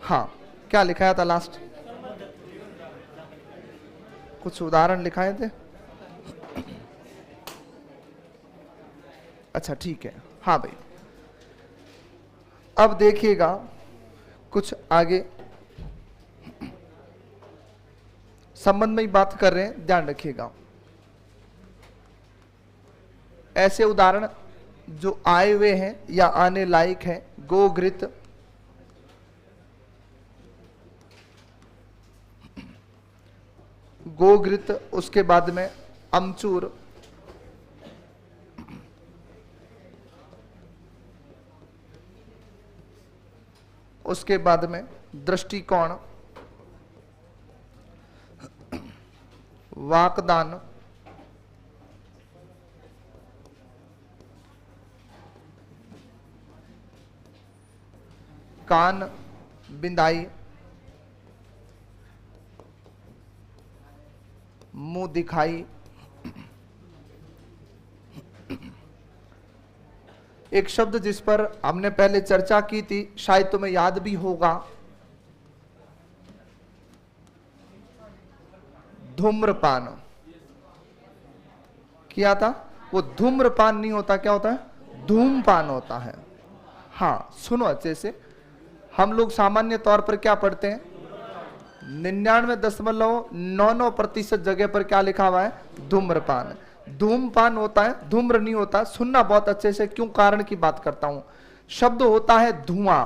हाँ, क्या लिखाया था लास्ट? कुछ उदाहरण लिखाए थे। अच्छा ठीक है, हाँ भाई। अब देखिएगा कुछ आगे संबंध में ही बात कर रहे हैं, ध्यान रखिएगा। ऐसे उदाहरण जो आए हुए हैं या आने लायक हैं, गोघृत, गोघृत, उसके बाद में अमचूर, उसके बाद में दृष्टिकोण, वाकदान, कान, बिंदाई, मुंह दिखाई। एक शब्द जिस पर हमने पहले चर्चा की थी, शायद तुम्हें याद भी होगा, धूम्रपान किया था। वो धूम्रपान नहीं होता, क्या होता है? धूमपान होता है। हाँ सुनो अच्छे से, हम लोग सामान्य तौर पर क्या पढ़ते हैं? 99.99% जगह पर क्या लिखा हुआ है? धूम्रपान। धूमपान होता है, धूम्र नहीं होता। सुनना बहुत अच्छे से, क्यों कारण की बात करता हूं। शब्द होता है धुआं।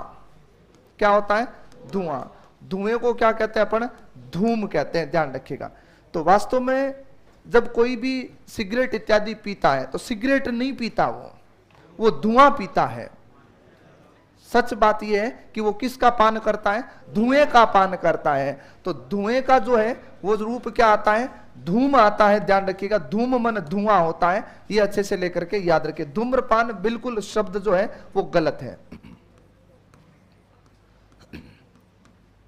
क्या होता है? धुआं। धुएं को क्या कहते हैं अपन? धूम कहते हैं, ध्यान रखिएगा। तो वास्तव में जब कोई भी सिगरेट इत्यादि पीता है तो सिगरेट नहीं पीता, वो धुआं पीता है। सच बात यह है कि वो किसका पान करता है? धुएं का पान करता है। तो धुएं का जो है वो रूप क्या आता है? धूम आता है, ध्यान रखिएगा। धूम मन धुआं होता है, ये अच्छे से लेकर के याद रखिए। धूम्रपान बिल्कुल शब्द जो है वो गलत है।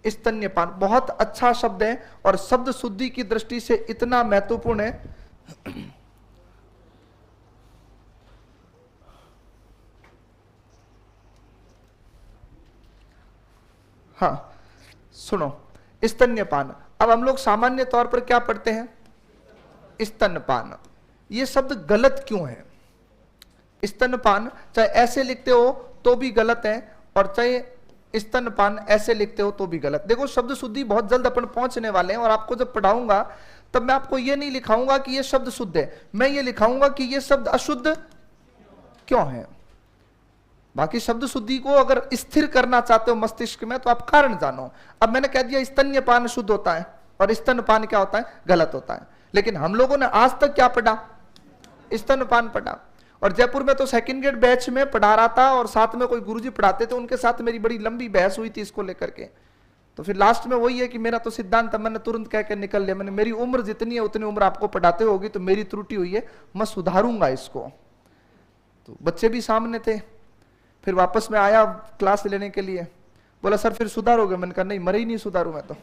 स्तन्यपान बहुत अच्छा शब्द है और शब्द शुद्धि की दृष्टि से इतना महत्वपूर्ण है। हाँ सुनो, स्तन्यपान। अब हम लोग सामान्य तौर पर क्या पढ़ते हैं? स्तनपान। ये शब्द गलत क्यों है? स्तनपान चाहे ऐसे लिखते हो तो भी गलत है, और चाहे स्तनपान ऐसे लिखते हो तो भी गलत। देखो शब्द शुद्धि बहुत जल्द अपन पहुंचने वाले हैं, और आपको जब पढ़ाऊंगा तब मैं आपको ये नहीं लिखाऊंगा कि ये शब्द शुद्ध है, मैं ये लिखाऊंगा कि ये शब्द अशुद्ध क्यों है। बाकी शब्द शुद्धि को अगर स्थिर करना चाहते हो मस्तिष्क में तो आप कारण जानो। अब मैंने कह दिया स्तन्यपान शुद्ध होता है और स्तनपान क्या होता है? गलत होता है। लेकिन हम लोगों ने आज तक क्या पढ़ा? स्तनपान पढ़ा। और जयपुर में तो सेकंड ग्रेड बैच में पढ़ा रहा था, और साथ में कोई गुरुजी पढ़ाते थे, उनके साथ मेरी बड़ी लंबी बहस हुई थी इसको लेकर के। तो फिर लास्ट में वही है कि मेरा तो सिद्धांत मैंने तुरंत कह के निकल लिया। मैंने मेरी उम्र जितनी है उतनी उम्र आपको पढ़ाते होगी, तो मेरी त्रुटि हुई है, मैं सुधारूंगा इसको। तो बच्चे भी सामने थे, फिर वापस में आया क्लास लेने के लिए, बोला सर फिर सुधारोगे? मैंने कहा नहीं, मरे ही नहीं सुधारू मैं तो।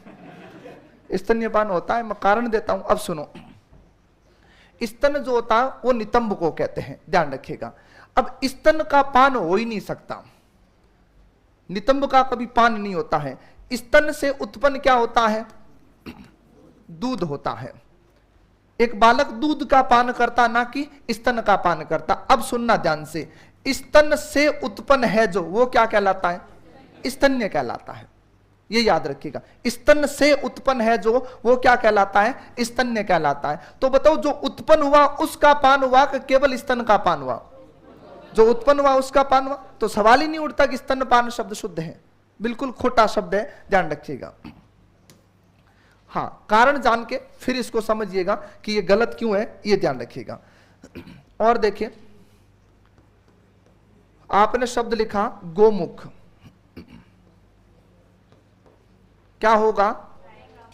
स्तन्यपान होता है, मैं कारण देता हूं। अब सुनो, स्तन जो होता है वो नितंब को कहते हैं, ध्यान रखिएगा। अब स्तन का पान हो ही नहीं सकता, नितंब का कभी पान नहीं होता है। स्तन से उत्पन्न क्या होता है? दूध होता है। एक बालक दूध का पान करता, ना कि स्तन का पान करता। अब सुनना ध्यान से, स्तन से उत्पन्न है जो, वो क्या कहलाता है? स्तन्य कहलाता है। ये याद रखिएगा, स्तन से उत्पन्न है जो, वो क्या कहलाता है? स्तन्य कहलाता है। तो बताओ जो उत्पन्न हुआ उसका पान हुआ कि केवल स्तन का पान हुआ? जो उत्पन्न हुआ उसका पान हुआ। तो सवाल ही नहीं उठता कि स्तनपान शब्द शुद्ध है, बिल्कुल खोटा शब्द है, ध्यान रखिएगा। हाँ, कारण जान के फिर इसको समझिएगा कि ये गलत क्यों है, ये ध्यान रखिएगा। और देखिए, आपने शब्द लिखा गोमुख, क्या होगा?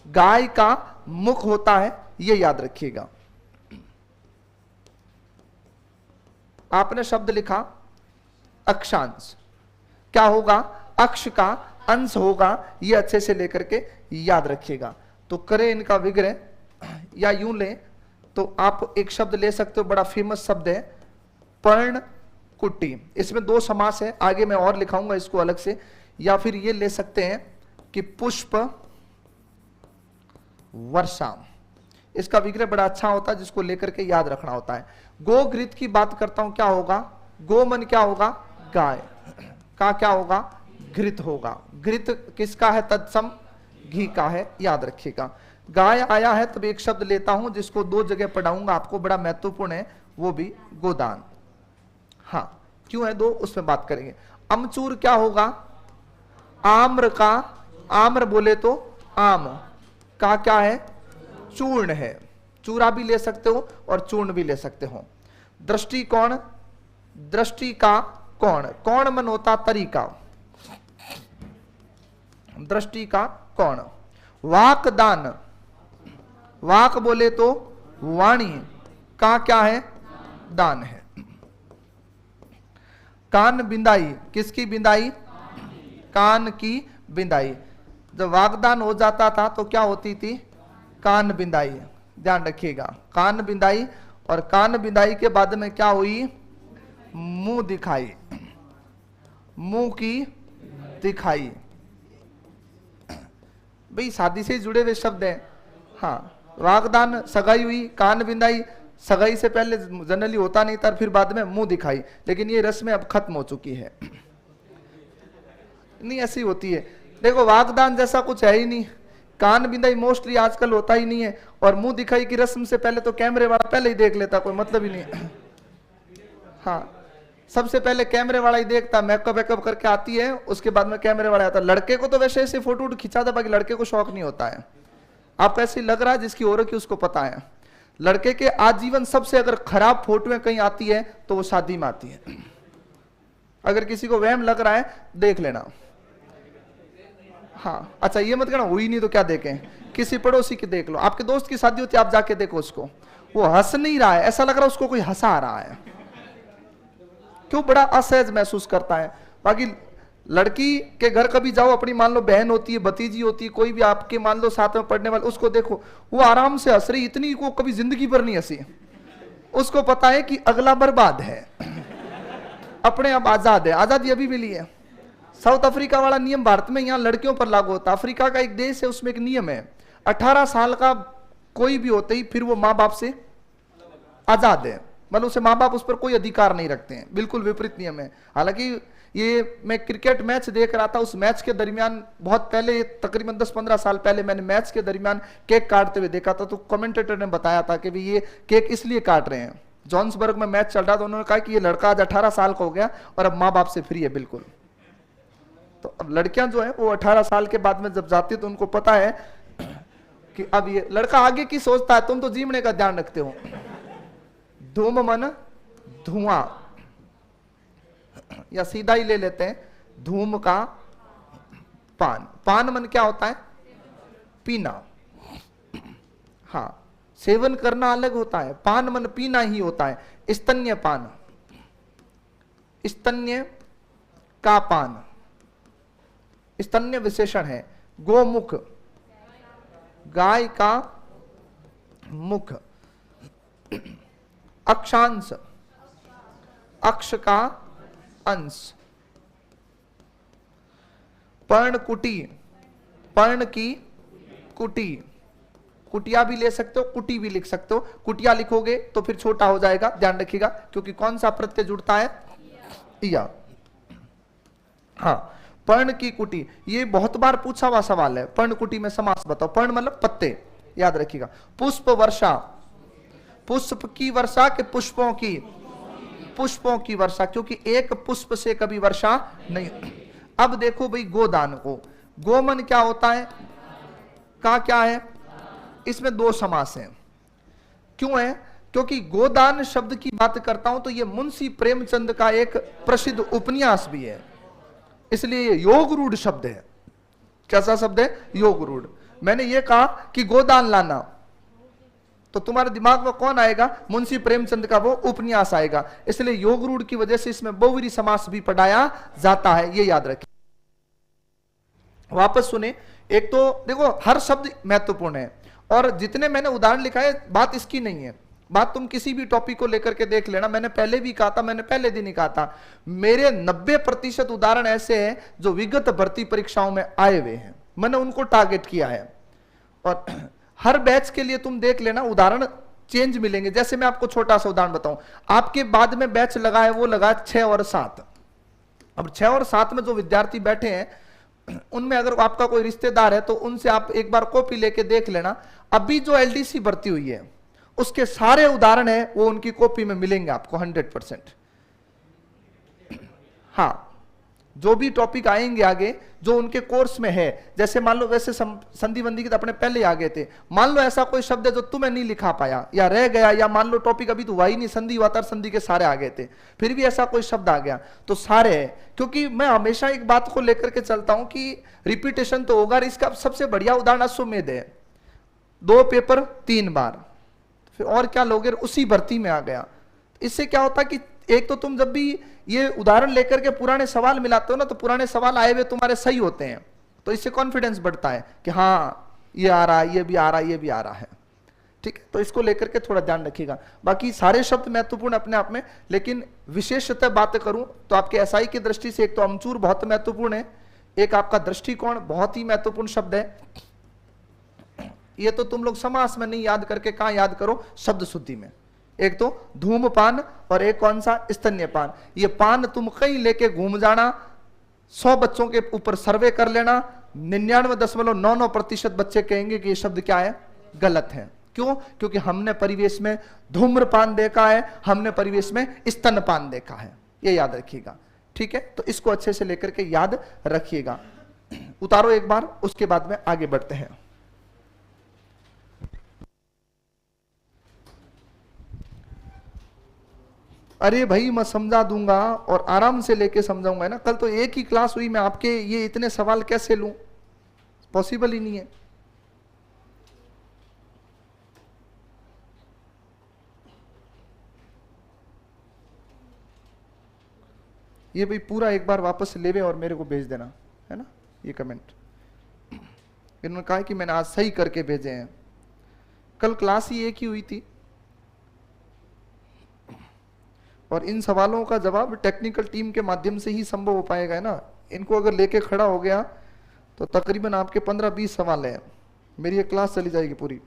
गाय का मुख होता है, ये याद रखिएगा। आपने शब्द लिखा अक्षांश, क्या होगा? अक्ष का अंश होगा, ये अच्छे से लेकर के याद रखिएगा। तो करें इनका विग्रह, या यूं लें तो आप एक शब्द ले सकते हो, बड़ा फेमस शब्द है पर्ण कुटी। इसमें दो समास है, आगे मैं और लिखाऊंगा इसको अलग से। या फिर ये ले सकते हैं कि पुष्प वर्षा। इसका विग्रह बड़ा अच्छा होता है जिसको लेकर के याद रखना होता है। गो घृत की बात करता हूं, क्या होगा? गो मन क्या होगा? गाय का क्या होगा? घृत होगा। घृत किसका है? तत्सम घी का है, याद रखिएगा। गाय आया है तब एक शब्द लेता हूं जिसको 2 जगह पढ़ाऊंगा आपको, बड़ा महत्वपूर्ण है, वो भी गोदान। हाँ, क्यों है 2, उसमें बात करेंगे। अमचूर क्या होगा? आम्र का, आम्र बोले तो आम का क्या है? चूर्ण है। चूरा भी ले सकते हो और चूर्ण भी ले सकते हो। दृष्टिकोण, दृष्टि का कोण, कोण मन होता तरीका, दृष्टि का कोण। वाकदान, वाक बोले तो वाणी का क्या है? दान है। कान बिंदाई, किसकी बिंदाई? कान की बिंदाई। जब वागदान हो जाता था तो क्या होती थी? कान बिंदाई, ध्यान रखिएगा, कान बिंदाई। और कान बिंदाई के बाद में क्या हुई? मुंह दिखाई, मुंह की दिखाई। भाई शादी से जुड़े हुए शब्द हैं। हाँ, वागदान सगाई हुई, कान बिंदाई सगाई से पहले जनरली होता नहीं था, फिर बाद में मुंह दिखाई, लेकिन ये रस्में अब खत्म हो चुकी है। नहीं, ऐसी होती है। देखो, वागदान जैसा कुछ है ही नहीं, कान बिंदाई मोस्टली आजकल होता ही नहीं है, और मुंह दिखाई की रस्म से पहले तो कैमरे वाला पहले ही देख लेता, कोई मतलब ही नहीं। हाँ, सबसे पहले कैमरे वाला ही देखता, मेकअप वेकअप करके आती है, उसके बाद में कैमरे वाला आता। लड़के को तो वैसे ऐसे फोटो खिंचाता, बाकी लड़के को शौक नहीं होता है। आपको ऐसे लग रहा है, जिसकी हो रखी उसको पता है। लड़के के आजीवन सबसे अगर खराब फोटोएं कहीं आती है तो वो शादी में आती है। अगर किसी को वहम लग रहा है देख लेना। हाँ, अच्छा ये मत कहना हुई नहीं तो क्या देखें, किसी पड़ोसी की देख लो। आपके दोस्त की शादी होती है, आप जाके देखो उसको, वो हंस नहीं रहा है, ऐसा लग रहा है उसको कोई हंसा रहा है। क्यों? बड़ा असहज महसूस करता है। बाकी लड़की के घर कभी जाओ, अपनी मान लो बहन होती है, भतीजी होती है, कोई भी आपके मान लो साथ में पढ़ने वाले, उसको देखो वो आराम से हंस रही, इतनी को कभी जिंदगी भर नहीं हंसी। उसको पता है कि अगला बर्बाद है, अपने आप आजाद है, आजादी अभी मिली है। साउथ अफ्रीका वाला नियम भारत में यहाँ लड़कियों पर लागू होता है। अफ्रीका का एक देश है, उसमें एक नियम है, 18 साल का कोई भी होते ही फिर वो माँ बाप से आजाद है, मतलब उसे माँ बाप उस पर कोई अधिकार नहीं रखते हैं। बिल्कुल विपरीत नियम है। हालांकि ये मैं क्रिकेट मैच देख रहा था, उस मैच के दरमियान बहुत पहले, तकरीबन 10-15 साल पहले मैंने मैच के दरमियान केक काटते हुए देखा था, तो कमेंटेटर ने बताया था कि ये केक इसलिए काट रहे हैं, जॉन्सबर्ग में मैच चल रहा था, उन्होंने कहा कि ये लड़का आज 18 साल का हो गया और अब माँ बाप से फ्री है बिल्कुल। तो अब लड़कियां जो है वो 18 साल के बाद में जब जाती है तो उनको पता है कि अब ये लड़का आगे की सोचता है। तुम तो जीवने का ध्यान रखते हो। धूम मन धुआं, या सीधा ही ले लेते हैं, धूम का पान। पान मन क्या होता है? पीना। हाँ, सेवन करना अलग होता है, पान मन पीना ही होता है। स्तन्य पान, स्तन्य का पान, स्तन्य विशेषण है। गोमुख, गाय का मुख। अक्षांश, अक्ष का अंश। पर्णकुटी, पर्ण की कुटी, कुटिया भी ले सकते हो, कुटी भी लिख सकते हो। कुटिया लिखोगे तो फिर छोटा हो जाएगा, ध्यान रखिएगा, क्योंकि कौन सा प्रत्यय जुड़ता है? या। हाँ, पर्ण की कुटी, ये बहुत बार पूछा हुआ सवाल है। पर्ण कुटी में समास बताओ। पर्ण मतलब पत्ते, याद रखिएगा। पुष्प वर्षा, पुष्प की वर्षा के पुष्पों की? पुष्पों की वर्षा, क्योंकि एक पुष्प से कभी वर्षा नहीं। अब देखो भाई गोदान को, गोमन क्या होता है? का क्या है? इसमें 2 समास हैं। क्यों है? क्योंकि गोदान शब्द की बात करता हूं तो ये मुंशी प्रेमचंद का एक प्रसिद्ध उपन्यास भी है, इसलिए ये योग रूढ़ शब्द है। कैसा शब्द है? योग रूढ़। मैंने ये कहा कि गोदान लाना, तो तुम्हारे दिमाग में कौन आएगा? मुंशी प्रेमचंद का वो उपन्यास आएगा, इसलिए योग रूढ़ की वजह से इसमें बहुव्रीहि समास भी पढ़ाया जाता है, ये याद रखिए। वापस सुने, एक तो देखो हर शब्द महत्वपूर्ण है, और जितने मैंने उदाहरण लिखा है बात इसकी नहीं है, बात तुम किसी भी टॉपिक को लेकर के देख लेना। मैंने पहले भी कहा था, मैंने पहले दिन ही कहा था, मेरे 90% उदाहरण ऐसे हैं जो विगत भर्ती परीक्षाओं में आए हुए हैं। मैंने उनको टारगेट किया है। और हर बैच के लिए तुम देख लेना उदाहरण चेंज मिलेंगे। जैसे मैं आपको छोटा सा उदाहरण बताऊं, आपके बाद में बैच लगा है वो लगा 6 और 7। अब 6 और 7 में जो विद्यार्थी बैठे हैं उनमें अगर आपका कोई रिश्तेदार है तो उनसे आप एक बार कॉपी लेके देख लेना। अभी जो एलडीसी भर्ती हुई है उसके सारे उदाहरण है वो उनकी कॉपी में मिलेंगे आपको 100%। हाँ, जो भी टॉपिक आएंगे आगे जो उनके कोर्स में है, जैसे मान लो वैसे संधि बंदी के तो अपने पहले ही आ गए थे, मान लो ऐसा कोई शब्द है जो तुम्हें नहीं लिखा पाया या रह गया, या मान लो टॉपिक अभी तो हुआ ही नहीं, संधि हुआ था, संधि के सारे आ गए थे, फिर भी ऐसा कोई शब्द आ गया तो सारे है। क्योंकि मैं हमेशा एक बात को लेकर के चलता हूं कि रिपीटेशन तो होगा। इसका सबसे बढ़िया उदाहरण अश्वमेध है, 2 पेपर 3 बार, फिर और क्या लोगे, उसी भर्ती में आ गया। इससे क्या होता कि एक तो तुम जब भी ये उदाहरण लेकर के पुराने सवाल मिलाते हो ना, तो पुराने सवाल आए हुए तुम्हारे सही होते हैं, तो इससे कॉन्फिडेंस बढ़ता है कि हाँ ये आ रहा है, ये भी आ रहा है, ये भी आ रहा है। ठीक है, तो इसको लेकर के थोड़ा ध्यान रखिएगा। बाकी सारे शब्द महत्वपूर्ण अपने आप में, लेकिन विशेषतः बात करूं तो आपके एसआई की दृष्टि से एक तो अमचूर बहुत महत्वपूर्ण है, एक आपका दृष्टिकोण बहुत ही महत्वपूर्ण शब्द है। ये तो तुम लोग समास में नहीं याद करके कहां याद करो, शब्द शुद्धि में। एक तो धूमपान और एक कौन सा, स्तन्यपान। ये पान तुम कहीं लेके घूम जाना, 100 बच्चों के ऊपर सर्वे कर लेना, 99.99% बच्चे कहेंगे कि ये शब्द क्या है, गलत है। क्यों? क्योंकि हमने परिवेश में धूम्रपान देखा है, हमने परिवेश में स्तनपान देखा है। ये याद रखिएगा, ठीक है। तो इसको अच्छे से लेकर के याद रखिएगा। उतारो एक बार, उसके बाद में आगे बढ़ते हैं। अरे भाई मैं समझा दूंगा और आराम से लेके समझाऊंगा ना। कल तो एक ही क्लास हुई, मैं आपके ये इतने सवाल कैसे लूं, पॉसिबल ही नहीं है। ये भाई पूरा एक बार वापस लेवे और मेरे को भेज देना, है ना। ये कमेंट इन्होंने कहा कि मैंने आज सही करके भेजे हैं। कल क्लास ही एक ही हुई थी और इन सवालों का जवाब टेक्निकल टीम के माध्यम से ही संभव हो पाएगा, है ना। इनको अगर लेके खड़ा हो गया तो तकरीबन आपके 15-20 सवाल हैं, मेरी ये क्लास चली जाएगी पूरी।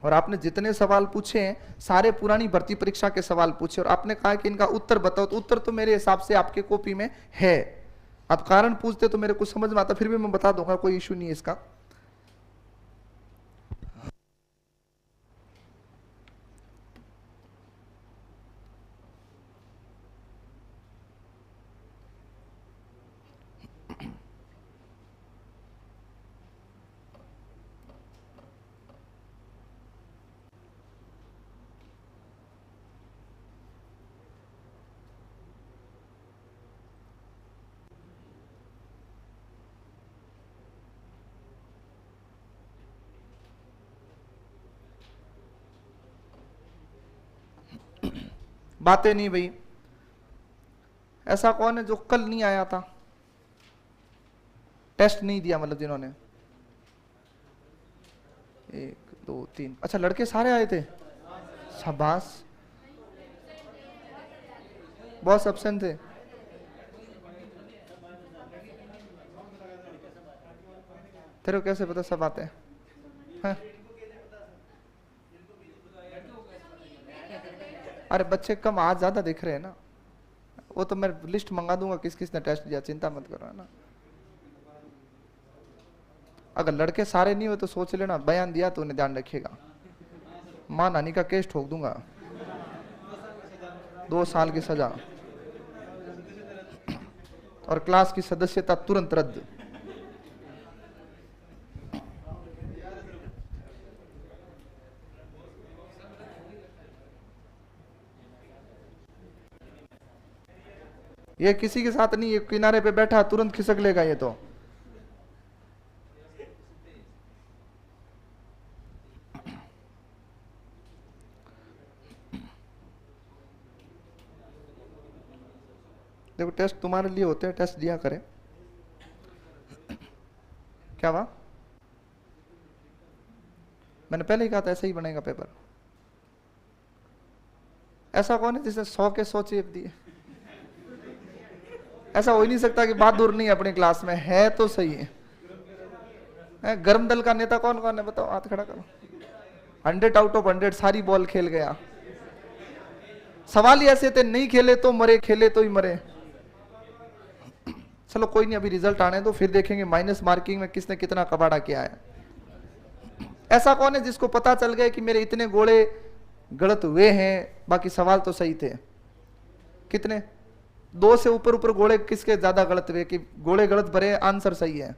और आपने जितने सवाल पूछे हैं सारे पुरानी भर्ती परीक्षा के सवाल पूछे और आपने कहा कि इनका उत्तर बताओ, तो उत्तर तो मेरे हिसाब से आपके कॉपी में है। आप कारण पूछते तो मेरे को समझ में आता, फिर भी मैं बता दूंगा, कोई इशू नहीं है इसका। बातें नहीं भाई। ऐसा कौन है जो कल नहीं आया था, टेस्ट नहीं दिया, मतलब जिन्होंने 1 2 3, अच्छा लड़के सारे आए थे, शाबाश। बहुत एब्सेंट थे, तेरे को कैसे पता सब आते हैं? अरे बच्चे कम, आज ज्यादा दिख रहे हैं ना। वो तो मैं लिस्ट मंगा दूंगा किस किस ने टेस्ट दिया, चिंता मत करो, है ना। अगर लड़के सारे नहीं हो तो सोच लेना, बयान दिया तो उन्हें ध्यान रखिएगा, मां नानी का केस ठोक दूंगा, 2 साल की सजा और क्लास की सदस्यता तुरंत रद्द। ये किसी के साथ नहीं, ये किनारे पे बैठा तुरंत खिसक लेगा ये तो। देखो टेस्ट तुम्हारे लिए होते हैं, टेस्ट दिया करें। क्या हुआ? मैंने पहले ही कहा था ऐसे ही बनेगा पेपर। ऐसा कौन है जिसने 100 के 100 चेप दिए? ऐसा हो ही नहीं सकता कि बहादुर नहीं अपनी क्लास में है तो सही है। गर्म दल का नेता कौन कौन है बताओ, हाथ खड़ा करो। 100 आउट ऑफ 100 सारी बॉल खेल गया। सवाल ही ऐसे थे, नहीं खेले तो मरे, खेले तो ही मरे। चलो कोई नहीं, अभी रिजल्ट आने दो, फिर देखेंगे माइनस मार्किंग में किसने कितना कबाड़ा किया है। ऐसा कौन है जिसको पता चल गया कि मेरे इतने गोले गलत हुए हैं, बाकी सवाल तो सही थे? कितने? 2 से ऊपर ऊपर गोले किसके ज्यादा गलत हुए कि गोले गलत भरे, आंसर सही है?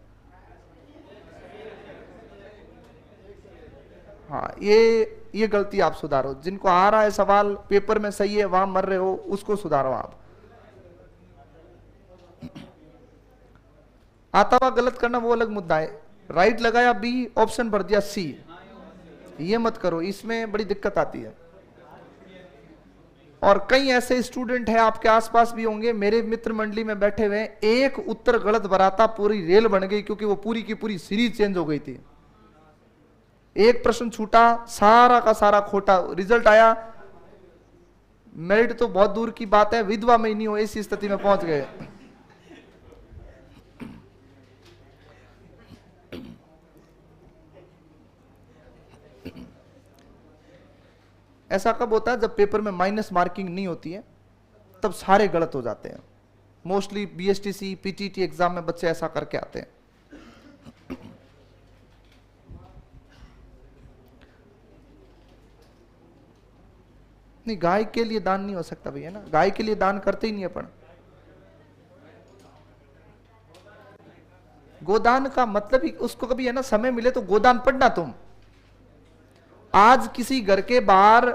हाँ, ये गलती आप सुधारो। जिनको आ रहा है सवाल पेपर में सही है, वहां मर रहे हो, उसको सुधारो आप। आता हुआ गलत करना वो अलग मुद्दा है। राइट लगाया बी, ऑप्शन भर दिया सी, ये मत करो, इसमें बड़ी दिक्कत आती है। और कई ऐसे स्टूडेंट हैं आपके आसपास भी होंगे, मेरे मित्र मंडली में बैठे हुए, एक उत्तर गलत भराता पूरी रेल बन गई, क्योंकि वो पूरी की पूरी सीरीज चेंज हो गई थी। एक प्रश्न छूटा, सारा का सारा खोटा, रिजल्ट आया, मेरिट तो बहुत दूर की बात है, विधवा में ही नहीं हो, ऐसी स्थिति में पहुंच गए। ऐसा कब होता है? जब पेपर में माइनस मार्किंग नहीं होती है, तब सारे गलत हो जाते हैं। मोस्टली बीएसटीसी पीटीटी एग्जाम में बच्चे ऐसा करके आते हैं। नहीं, गाय के लिए दान नहीं हो सकता भैया ना, गाय के लिए दान करते ही नहीं अपन। गोदान का मतलब ही उसको कभी है ना समय मिले तो गोदान पढ़ना। तुम आज किसी घर के बाहर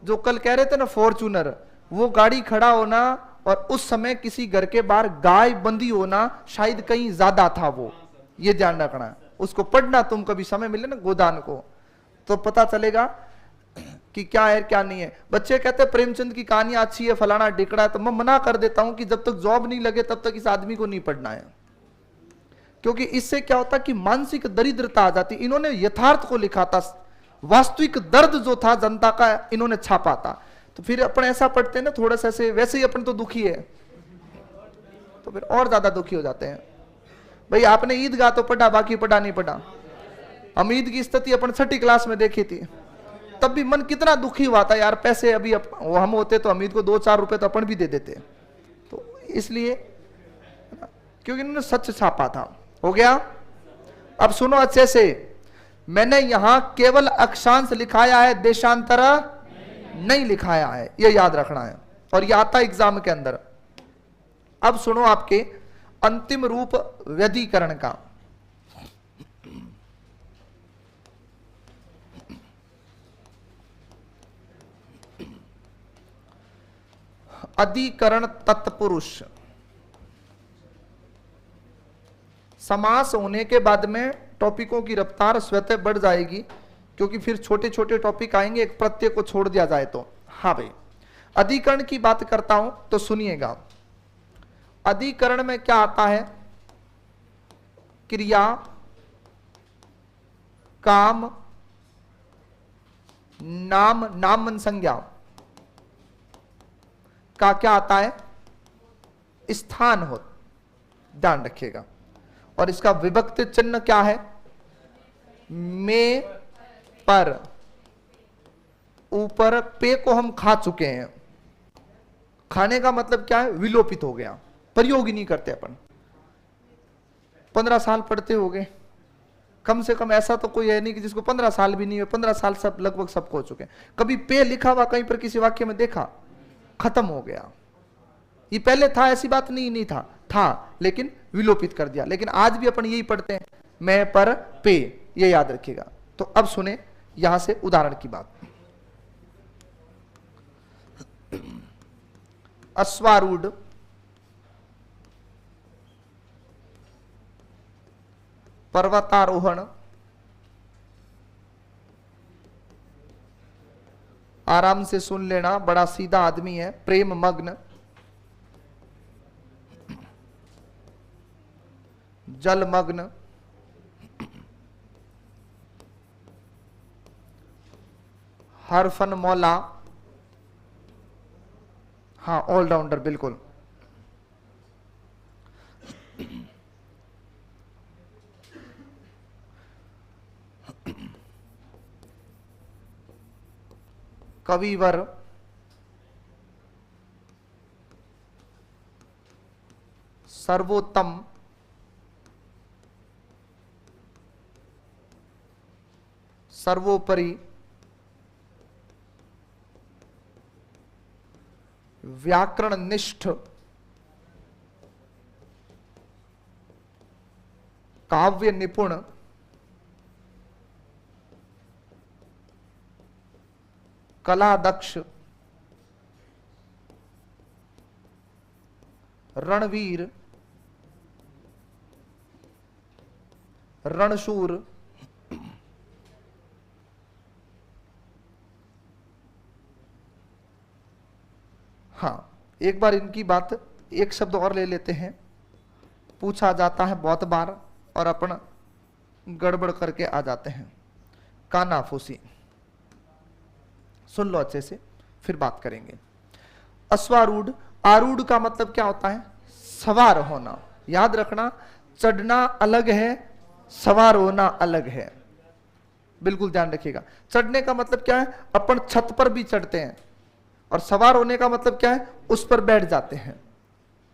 जो कल कह रहे थे ना फॉर्चूनर, वो गाड़ी खड़ा होना और उस समय किसी घर के बाहर गाय बंधी होना शायद कहीं ज्यादा था, वो ये ध्यान रखना है। उसको पढ़ना तुम, कभी समय मिले ना गोदान को, तो पता चलेगा कि क्या है क्या नहीं है। बच्चे कहते हैं प्रेमचंद की कहानी अच्छी है, फलाना ढिकड़ा है, तो मैं मना कर देता हूं कि जब तक जॉब नहीं लगे तब तक इस आदमी को नहीं पढ़ना है, क्योंकि इससे क्या होता कि मानसिक दरिद्रता आ जाती। इन्होंने यथार्थ को लिखा था, वास्तविक दर्द जो था जनता का इन्होंने छापा था। तो फिर अपन ऐसा पढ़ते हैं ना थोड़ा सा ऐसे, वैसे ही अपन तो दुखी है, तो फिर और ज्यादा दुखी हो जाते हैं। भाई आपने ईदगाह तो पढ़ा, बाकी पढ़ा नहीं पढ़ा। हम ईद की स्थिति अपन 6ठी क्लास में देखी थी, तब भी मन कितना दुखी हुआ था यार। पैसे अभी वो हम होते तो अमीद को 2-4 रुपए तो अपन भी दे देते। तो इसलिए क्योंकि इन्होंने सच छापा था। हो गया? अब सुनो अच्छे से, मैंने यहां केवल अक्षांश लिखाया है, देशांतर नहीं लिखाया है, यह याद रखना है, और यह आता एग्जाम के अंदर। अब सुनो आपके अंतिम रूप व्यधिकरण का। अधिकरण तत्पुरुष, समास होने के बाद में टॉपिकों की रफ्तार स्वतः बढ़ जाएगी, क्योंकि फिर छोटे छोटे टॉपिक आएंगे, एक प्रत्यय को छोड़ दिया जाए तो। हाँ भाई, अधिकरण की बात करता हूं तो सुनिएगा। अधिकरण में क्या आता है? क्रिया, काम, नाम, नामन संज्ञा का क्या आता है? स्थान हो, ध्यान रखिएगा। और इसका विभक्त चिन्ह क्या है? में, पर। ऊपर पे को हम खा चुके हैं, खाने का मतलब क्या है? विलोपित हो गया, प्रयोग ही नहीं करते अपन। 15 साल पढ़ते हो गए कम से कम, ऐसा तो कोई है नहीं कि जिसको 15 साल भी नहीं है। 15 साल सब लगभग सबको हो चुके हैं। कभी पे लिखा हुआ कहीं पर किसी वाक्य में देखा? खत्म हो गया। ये पहले था ऐसी बात नहीं, नहीं था लेकिन विलोपित कर दिया। लेकिन आज भी अपन यही पढ़ते हैं, मैं, पर, पे, ये याद रखिएगा। तो अब सुने यहां से उदाहरण की बात। अश्वारूढ़, पर्वतारोहण, आराम से सुन लेना, बड़ा सीधा आदमी है। प्रेम मग्न, जलमग्न, हर फन मौला, हाँ ऑलराउंडर बिल्कुल। कविवर, सर्वोत्तम, सर्वोपरि, व्याकरण निष्ठ, काव्य निपुण, कला दक्ष, रणवीर, रणशूर, हाँ एक बार इनकी बात एक शब्द और ले लेते हैं, पूछा जाता है बहुत बार और अपन गड़बड़ करके आ जाते हैं। कानाफूसी, सुन लो अच्छे से फिर बात करेंगे। अश्वारूढ़, आरूढ़ का मतलब क्या होता है? सवार होना। याद रखना, चढ़ना अलग है, सवार होना अलग है, बिल्कुल ध्यान रखिएगा। चढ़ने का मतलब क्या है? अपन छत पर भी चढ़ते हैं, और सवार होने का मतलब क्या है? उस पर बैठ जाते हैं।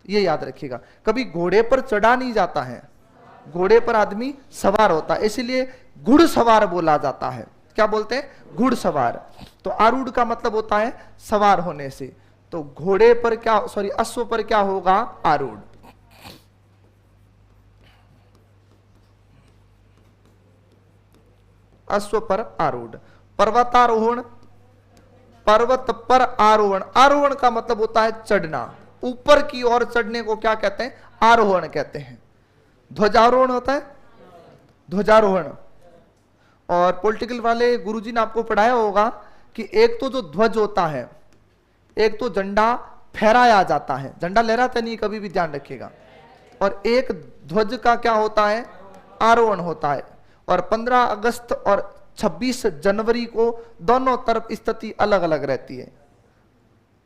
ये याद रखिएगा, कभी घोड़े पर चढ़ा नहीं जाता है, घोड़े पर आदमी सवार होता है, इसीलिए घुड़सवार बोला जाता है। क्या बोलते हैं? घुड़सवार। तो आरूढ़ का मतलब होता है सवार होने से। तो घोड़े पर क्या, सॉरी अश्व पर क्या होगा? आरूढ़। अश्व पर आरूढ़। पर्वतारोहण, पर्वत पर आरोहण। आरोहण का मतलब होता है चढ़ना, ऊपर की ओर चढ़ने को क्या कहते हैं? आरोहण कहते हैं। ध्वजारोहण होता है, ध्वजारोहण। और पॉलिटिकल वाले गुरुजी ने आपको पढ़ाया होगा कि एक तो जो ध्वज होता है, एक तो झंडा फहराया जाता है, झंडा लहराता नहीं कभी भी, ध्यान रखिएगा। और एक ध्वज का क्या होता है? आरोहण होता है। और 15 अगस्त और 26 जनवरी को दोनों तरफ स्थिति अलग अलग रहती है।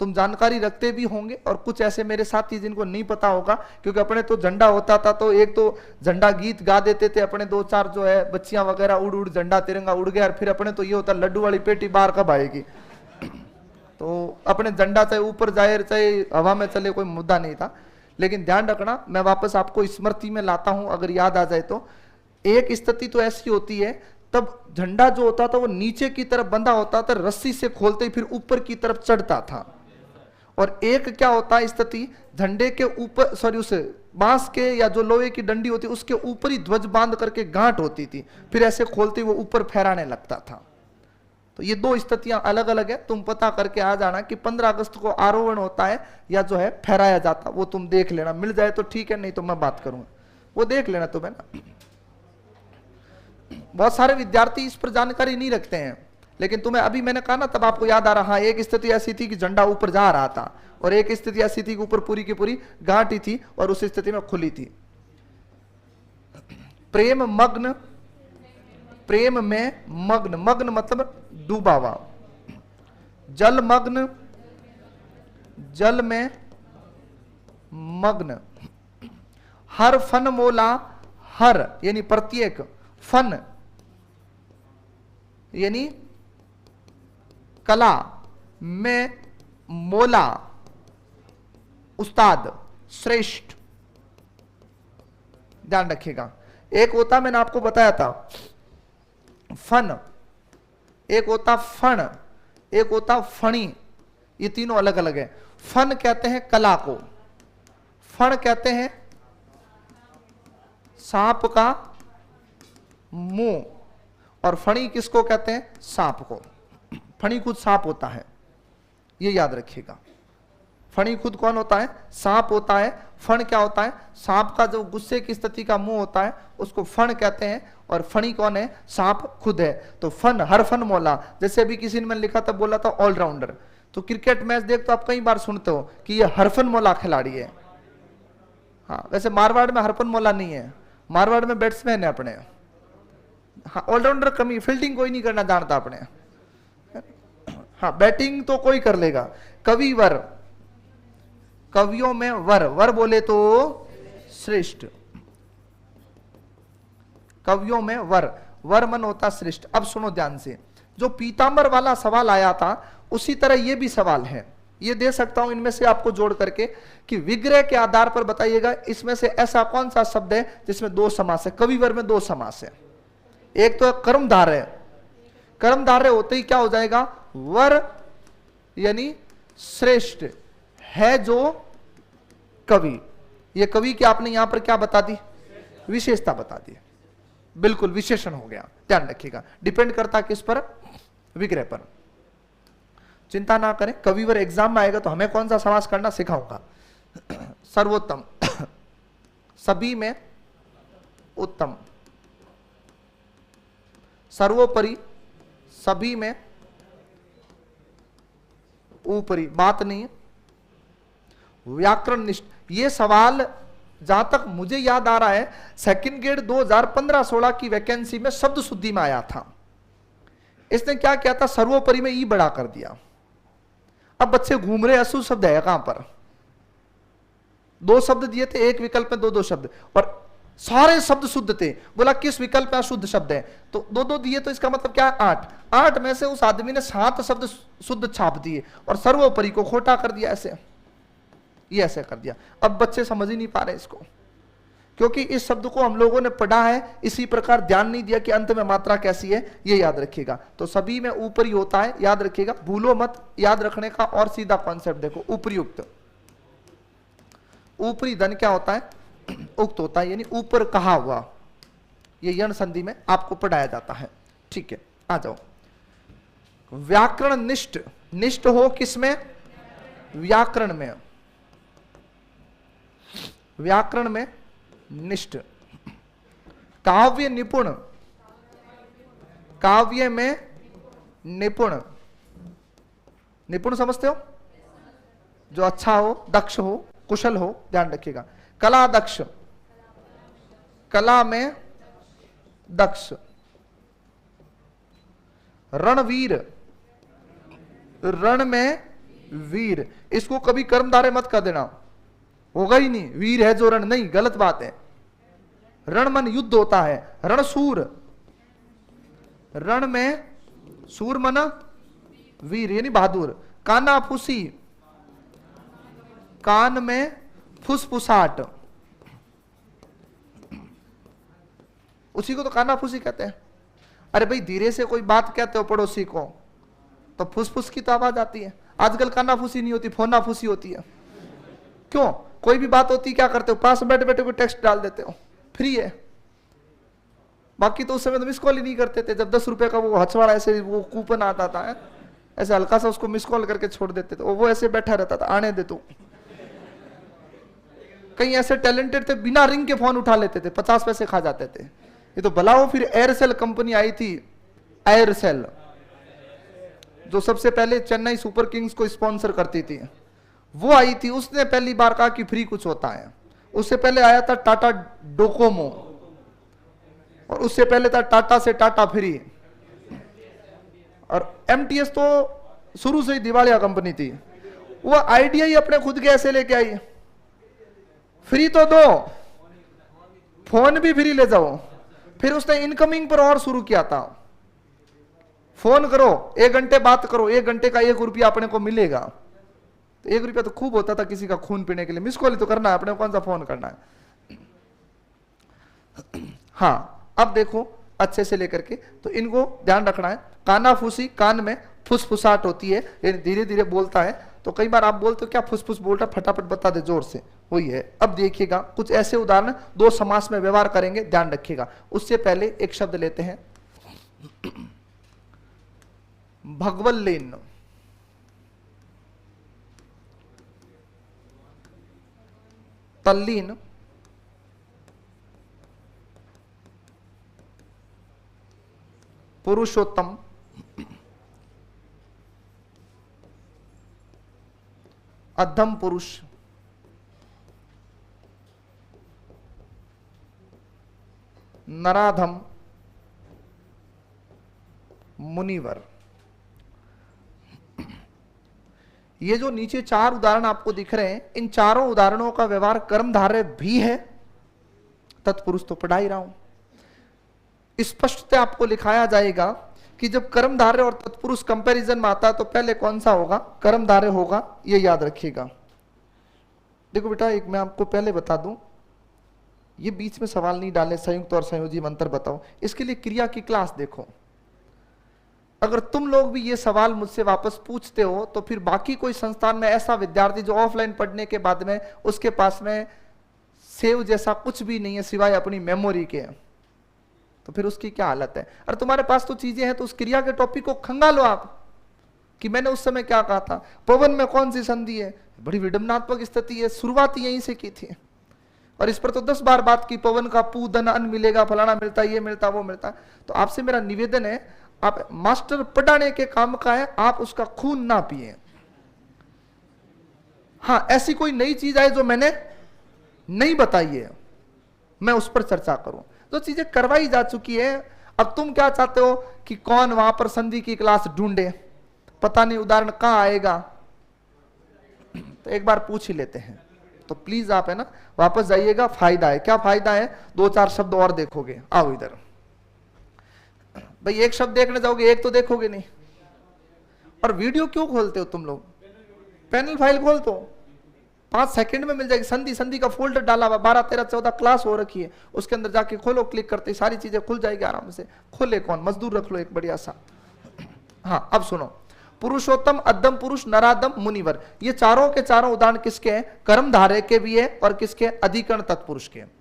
तुम जानकारी रखते भी होंगे, और कुछ ऐसे मेरे साथी जिनको नहीं पता होगा, क्योंकि अपने तो झंडा होता था तो एक तो झंडा गीत गा देते थे अपने, 2-4 जो है बच्चियां वगैरह उड़ उड़ झंडा तिरंगा उड़ गया, और फिर अपने तो ये होता लड्डू वाली पेटी बाहर कब आएगी। तो अपने झंडा चाहे ऊपर जाए चाहे हवा में चले, कोई मुद्दा नहीं था। लेकिन ध्यान रखना, मैं वापस आपको स्मृति में लाता हूं, अगर याद आ जाए तो। एक स्थिति तो ऐसी होती है, तब झंडा जो होता था वो नीचे की तरफ बंधा होता था, रस्सी से खोलते ही फिर ऊपर की तरफ चढ़ता था। और एक क्या होता है स्थिति, झंडे के ऊपर, सॉरी उस बांस के या जो लोहे की डंडी होती उसके ऊपर ही ध्वज बांध करके गांठ होती थी, फिर ऐसे खोलते ही वो ऊपर फहराने लगता था। तो ये दो स्थितियां अलग अलग है, तुम पता करके आ जाना कि 15 अगस्त को आरोहण होता है या जो है फहराया जाता, वो तुम देख लेना, मिल जाए तो ठीक है, नहीं तो मैं बात करूंगा, वो देख लेना तुम्हें ना। बहुत सारे विद्यार्थी इस पर जानकारी नहीं रखते हैं, लेकिन तुम्हें अभी मैंने कहा ना, तब आपको याद आ रहा। एक स्थिति ऐसी थी कि झंडा ऊपर जा रहा था, और एक स्थिति ऐसी थी कि ऊपर पूरी की पूरी गांठी थी और उस स्थिति में खुली थी। प्रेम मग्न, प्रेम में मग्न, मग्न मतलब डूबा हुआ। जल मग्न, जल में मग्न। हर फन मोला, हर यानी प्रत्येक, फन यानी कला, में मोला उस्ताद, श्रेष्ठ। ध्यान रखिएगा, एक होता, मैंने आपको बताया था फन, एक होता फण, एक होता फणी, ये तीनों अलग अलग है। फन कहते हैं कला को, फण कहते हैं सांप का मुंह, और फणी किसको कहते हैं? सांप को। फणी खुद सांप होता है, ये याद रखिएगा। फणी खुद कौन होता है? सांप होता है। फण क्या होता है? सांप का जो गुस्से की स्थिति का मुंह होता है उसको फण कहते हैं, और फणी कौन है? सांप खुद है। तो फन, हर फन मौला, जैसे अभी किसी ने मैंने लिखा था, बोला था ऑलराउंडर। तो क्रिकेट मैच देख तो आप कई बार सुनते हो कि ये हरफन मौला खिलाड़ी है। हाँ, वैसे मारवाड़ में हरफन मौला नहीं है, मारवाड़ में बैट्समैन है अपने। हाँ, ऑलराउंडर कमी, फील्डिंग कोई नहीं करना जानता अपने। हाँ, बैटिंग तो कोई कर लेगा। कविवर, कवियों में वर, वर बोले तो श्रेष्ठ, कवियों में वर, वर मन होता श्रेष्ठ। अब सुनो ध्यान से, जो पीतांबर वाला सवाल आया था उसी तरह ये भी सवाल है। ये दे सकता हूं इनमें से आपको जोड़ करके कि विग्रह के आधार पर बताइएगा इसमें से ऐसा कौन सा शब्द है जिसमें दो समास है। कविवर में दो समास है। एक तो कर्मधारय, कर्मधारय होते ही क्या हो जाएगा, वर यानी श्रेष्ठ है जो कवि। ये कवि की आपने यहां पर क्या बता दी, विशेषता बता दी, बिल्कुल विशेषण हो गया। ध्यान रखिएगा, डिपेंड करता किस पर, विग्रह पर। चिंता ना करें, कविवर एग्जाम में आएगा तो हमें कौन सा समास करना सिखाऊंगा। सर्वोत्तम, सभी में उत्तम, सर्वोपरि, सभी में ऊपरी, बात नहीं। व्याकरण निष्ठ, ये सवाल जहां तक मुझे याद आ रहा है सेकंड ग्रेड 2015-16 की वैकेंसी में शब्द शुद्धि में आया था। इसने क्या किया था, सर्वोपरि में ई बड़ा कर दिया। अब बच्चे घूम रहे, अशुद्ध शब्द है कहां पर, दो शब्द दिए थे, एक विकल्प में दो दो शब्द, और सारे शब्द शुद्ध थे। बोला किस विकल्प में अशुद्ध शब्द है, तो दो दो दिए, तो इसका मतलब क्या है 8। 8 में से उस आदमी ने 7 शब्द शुद्ध छाप दिए और सर्वोपरि को खोटा कर दिया। ऐसे ये ऐसे कर दिया। अब बच्चे समझ ही नहीं पा रहे इसको, क्योंकि इस शब्द को हम लोगों ने पढ़ा है इसी प्रकार, ध्यान नहीं दिया कि अंत में मात्रा कैसी है, ये याद रखिएगा। तो सभी में ऊपरी होता है, याद रखिएगा, भूलो मत। याद रखने का और सीधा कॉन्सेप्ट देखो, उपयुक्त, ऊपरी धन क्या होता है, उक्त होता है, यानी ऊपर कहा हुआ। ये यण संधि में आपको पढ़ाया जाता है। ठीक है, आ जाओ। व्याकरण निष्ठ, निष्ठ हो किसमें, व्याकरण में, व्याकरण में निष्ठ। काव्य निपुण, काव्य में निपुण, निपुण समझते हो, जो अच्छा हो, दक्ष हो, कुशल हो, ध्यान रखिएगा। कला दक्ष, कला में दक्ष। रणवीर, रण में वीर। इसको कभी कर्मधारय मत कर देना, होगा ही नहीं, वीर है जो रण, नहीं, गलत बात है। रण मन युद्ध होता है। रणशूर, रण में सूर मन वीर यानी बहादुर। काना फूसी, कान में फुसफुसाहट, उसी को तो काना फूसी कहते हैं। अरे भाई धीरे से कोई बात कहते हो पड़ोसी को तो फुसफुस की तो आवाज आती है। आजकल काना फूसी नहीं होती, फोना फूसी होती है। क्यों, कोई भी बात होती क्या करते हो, पास बैठे बैठे कोई टेक्स्ट डाल देते हो, फ्री है। बाकी तो उस समय तो मिस कॉल ही नहीं करते थे। जब 10 रुपए का वो हछवाड़ा ऐसे वो कूपन आता था, ऐसे हल्का सा उसको मिस कॉल करके छोड़ देते थे, वो ऐसे बैठा रहता था, आने दे तू। कई ऐसे टैलेंटेड थे, बिना रिंग के फोन उठा लेते थे, 50 पैसे खा जाते थे। ये तो भला हो, फिर एयरसेल कंपनी आई थी, एयरसेल, जो सबसे पहले चेन्नई सुपर किंग्स को स्पॉन्सर करती थी, वो आई थी। उसने पहली बार कहा कि फ्री कुछ होता है। उससे पहले आया था टाटा डोकोमो, और उससे पहले था टाटा से टाटा फ्री, और एमटीएस तो शुरू से ही दिवालिया कंपनी थी। वो आइडिया ही अपने खुद के ऐसे लेके आई, फ्री तो दो, फोन भी फ्री ले जाओ। फिर उसने इनकमिंग पर और शुरू किया था, फोन करो 1 घंटे बात करो, 1 घंटे का 1 रुपया अपने को मिलेगा। तो 1 रुपया तो खूब होता था किसी का खून पीने के लिए। मिस कॉल तो करना है अपने को, कौन सा फोन करना है। हाँ, अब देखो अच्छे से लेकर के, तो इनको ध्यान रखना है। काना फूसी, कान में फुसफुसाहट होती है, यानी धीरे धीरे बोलता है। तो कई बार आप बोलते हो क्या फुसफुस बोल रहा, फटाफट बता दे जोर से, वही है। अब देखिएगा कुछ ऐसे उदाहरण 2 समास में व्यवहार करेंगे, ध्यान रखिएगा। उससे पहले एक शब्द लेते हैं, भगवल्लीन। तल्लीन, पुरुषोत्तम, अधम पुरुष, नराधम, मुनिवर। ये जो नीचे 4 उदाहरण आपको दिख रहे हैं, इन चारों उदाहरणों का व्यवहार कर्मधारय भी है, तत्पुरुष तो पढ़ा ही रहा हूं। स्पष्टता आपको लिखाया जाएगा कि जब कर्मधारय और तत्पुरुष कंपैरिजन में आता है तो पहले कौन सा होगा, कर्मधारय होगा, ये याद रखिएगा। देखो बेटा, एक मैं आपको पहले बता दूं, ये बीच में सवाल नहीं डाले संयुक्त और संयोजी में अंतर बताओ, इसके लिए क्रिया की क्लास देखो। अगर तुम लोग भी ये सवाल मुझसे वापस पूछते हो तो फिर बाकी कोई संस्थान में ऐसा विद्यार्थी जो ऑफलाइन पढ़ने के बाद में उसके पास में सेव जैसा कुछ भी नहीं है सिवाय अपनी मेमोरी के, तो फिर उसकी क्या हालत है। अरे तुम्हारे पास तो चीजें हैं तो उस क्रिया के टॉपिक को खंगालो आप कि मैंने उस समय क्या कहा था, पवन में कौन सी संधि है, बड़ी विडंबनात्मक स्थिति है, शुरुआत यहीं से की थी और इस पर तो 10 बार बात की, पवन का पू धन अन्न मिलेगा, फलाना मिलता, ये मिलता, वो मिलता। तो आपसे मेरा निवेदन है, आप मास्टर पढ़ाने के काम का है, आप उसका खून ना पिए। हाँ, ऐसी कोई नई चीज आए जो मैंने नहीं बताई है, मैं उस पर चर्चा करूं। जो चीजें करवाई जा चुकी है, अब तुम क्या चाहते हो कि कौन वहां पर संधि की क्लास ढूंढे, पता नहीं उदाहरण कहां आएगा, तो एक बार पूछ ही लेते हैं। तो प्लीज आप है ना वापस जाइएगा, फायदा है। क्या फायदा है, 2-4 शब्द और देखोगे। आओ इधर भाई, एक शब्द देखने जाओगे, एक तो देखोगे नहीं। और वीडियो क्यों खोलते हो तुम लोग, पैनल फाइल खोल दो, 5 सेकंड में मिल जाएगी। संधि संधि का फोल्डर डाला हुआ, 12, 13, 14 क्लास हो रखी है, उसके अंदर जाके खोलो, क्लिक करते सारी चीजें खुल जाएगी आराम से। खोले कौन, मजदूर रख लो एक बढ़िया सा। हाँ, अब सुनो, पुरुषोत्तम, अद्दम पुरुष, नरादम, मुनिवर, ये चारों के चारों उदाहरण किसके हैं, कर्मधारय के भी है और किसके, अधिकरण तत्पुरुष के।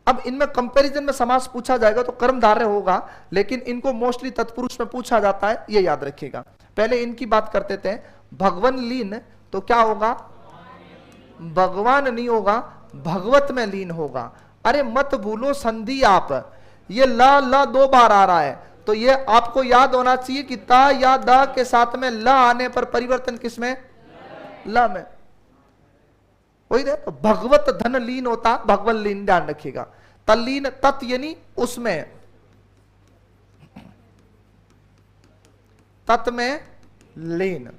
अब इनमें कंपैरिजन में समास पूछा जाएगा तो कर्मधारय होगा, लेकिन इनको मोस्टली तत्पुरुष में पूछा जाता है, ये याद रखिएगा। पहले इनकी बात करते थे। भगवन लीन तो क्या होगा, भगवान नहीं होगा, भगवत में लीन होगा। अरे मत भूलो संधि आप, ये ला 2 बार आ रहा है, तो ये आपको याद होना चाहिए कि ता या दा के साथ में ला आने पर परिवर्तन किसमें, ला में। वही तो भगवत धन लीन होता, भगवन लीन, ध्यान रखिएगा। तल्लीन, तत् यानी उसमें, तत् में लीन।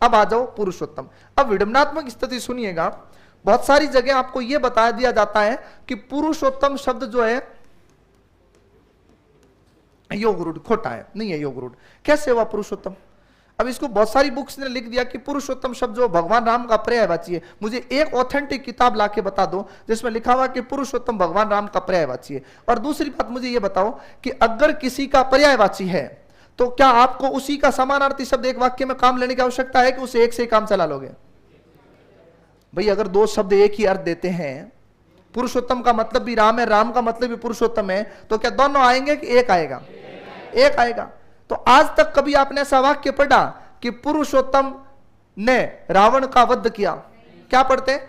अब आ जाओ पुरुषोत्तम। अब विडंबनात्मक स्थिति सुनिएगा, बहुत सारी जगह आपको यह बता दिया जाता है कि पुरुषोत्तम शब्द जो है योग रूढ़, खोटा है, नहीं है योग रूढ़। कैसे हुआ पुरुषोत्तम, अब इसको बहुत सारी बुक्स ने लिख दिया कि पुरुषोत्तम शब्द जो भगवान राम का पर्यायवाची है। मुझे एक ऑथेंटिक किताब लाके बता दो जिसमें लिखा हुआ कि पुरुषोत्तम भगवान राम का पर्यायवाची है। और दूसरी बात मुझे यह बताओ कि अगर किसी का पर्यायवाची है तो क्या आपको उसी का समानार्थी शब्द एक वाक्य में काम लेने की आवश्यकता है कि उसे एक से ही काम चला लोगे। भाई अगर 2 शब्द एक ही अर्थ देते हैं, पुरुषोत्तम का मतलब भी राम है, राम का मतलब भी पुरुषोत्तम है, तो क्या दोनों आएंगे कि एक आएगा, एक आएगा। तो आज तक कभी आपने ऐसा वाक्य पढ़ा कि पुरुषोत्तम ने रावण का वध किया, क्या पढ़ते,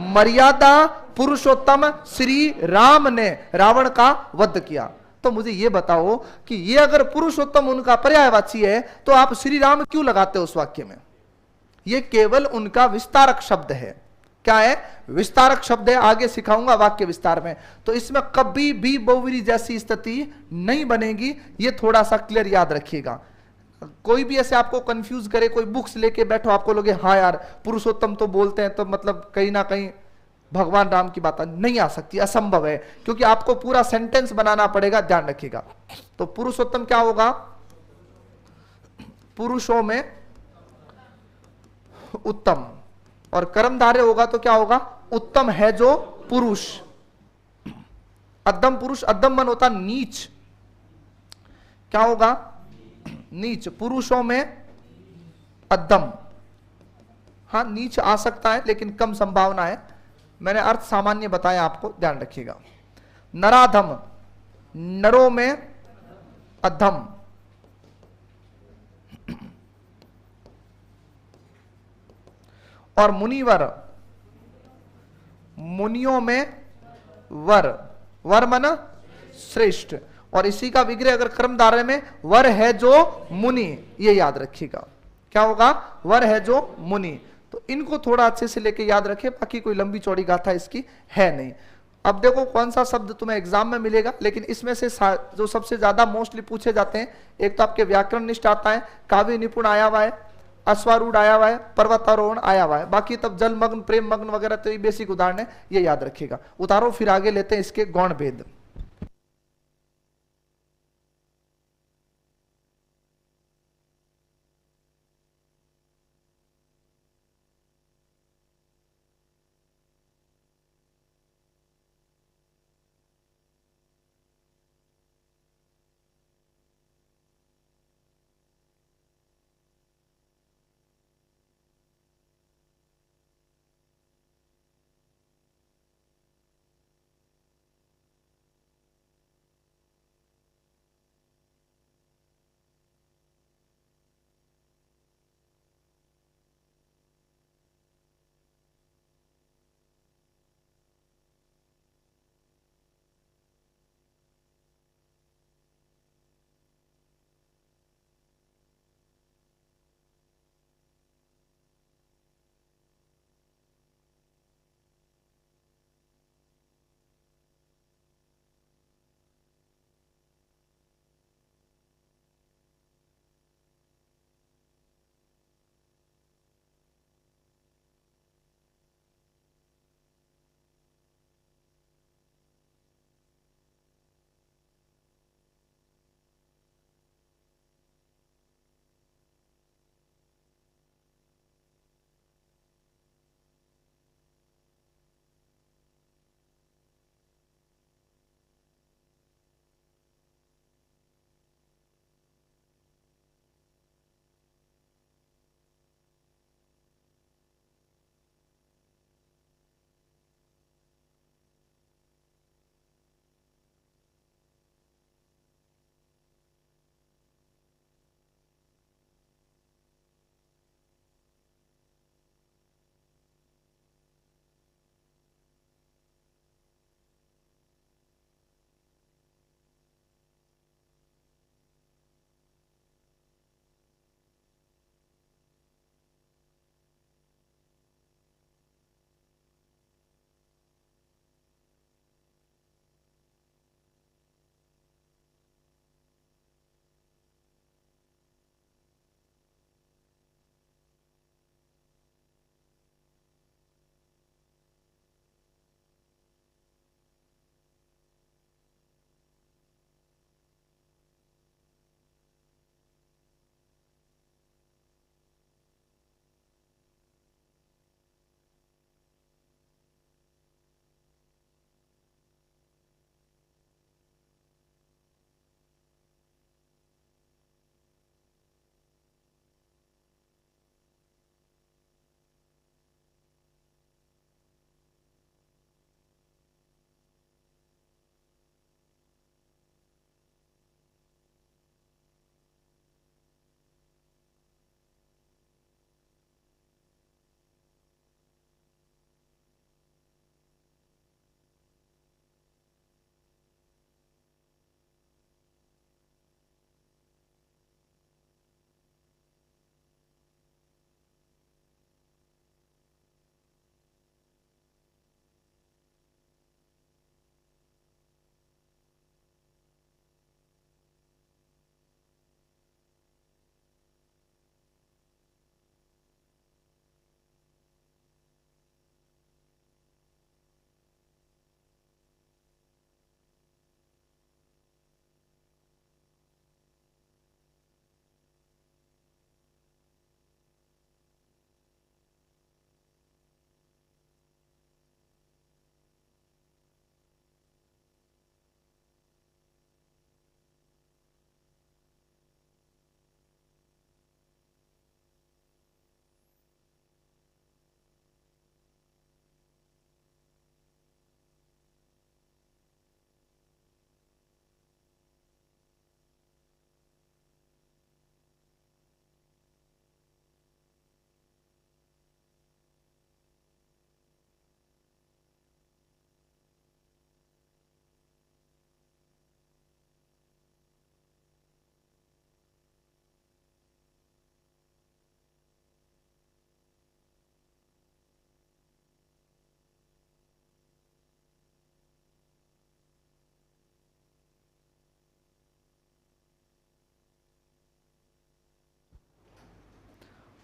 मर्यादा पुरुषोत्तम श्री राम ने रावण का वध किया। तो मुझे यह बताओ कि ये अगर पुरुषोत्तम उनका पर्यायवाची है तो आप श्री राम क्यों लगाते हो उस वाक्य में। यह केवल उनका विस्तारक शब्द है। क्या है, विस्तारक शब्द है, आगे सिखाऊंगा वाक्य विस्तार में। तो इसमें कभी भी बहुव्रीहि जैसी स्थिति नहीं बनेगी, ये थोड़ा सा क्लियर याद रखिएगा। कोई भी ऐसे आपको कंफ्यूज करे, कोई बुक्स लेके बैठो, आपको लोगे हाँ यार पुरुषोत्तम तो बोलते हैं, तो मतलब कहीं ना कहीं भगवान राम की बात नहीं आ सकती, असंभव है, क्योंकि आपको पूरा सेंटेंस बनाना पड़ेगा, ध्यान रखिएगा। तो पुरुषोत्तम क्या होगा, पुरुषों में उत्तम, और कर्मधारय होगा तो क्या होगा, उत्तम है जो पुरुष। अद्दम पुरुष, अद्दम मन होता नीच, क्या होगा, नीच, पुरुषों में अद्दम। हाँ नीच आ सकता है लेकिन कम संभावना है, मैंने अर्थ सामान्य बताया आपको, ध्यान रखिएगा। नराधम, नरों में अधम, और मुनिवर, मुनियों में वर, वर मन श्रेष्ठ, और इसी का विग्रह अगर कर्मधारय में वर है जो मुनि, ये याद रखिएगा। क्या होगा, वर है जो मुनि। तो इनको थोड़ा अच्छे से लेके याद रखें, बाकी कोई लंबी चौड़ी गाथा इसकी है नहीं। अब देखो कौन सा शब्द तुम्हें एग्जाम में मिलेगा, लेकिन इसमें से जो सबसे ज्यादा मोस्टली पूछे जाते हैं, एक तो आपके व्याकरण निष्ठ आता है, काव्य निपुण आया हुआ है, अश्वारूढ़ आया हुआ है, पर्वतारोहण आया हुआ है, बाकी तब जल मग्न, प्रेम मग्न वगैरह तो ये बेसिक उदाहरण है, ये याद रखिएगा। उतारो फिर आगे लेते हैं इसके गौण भेद।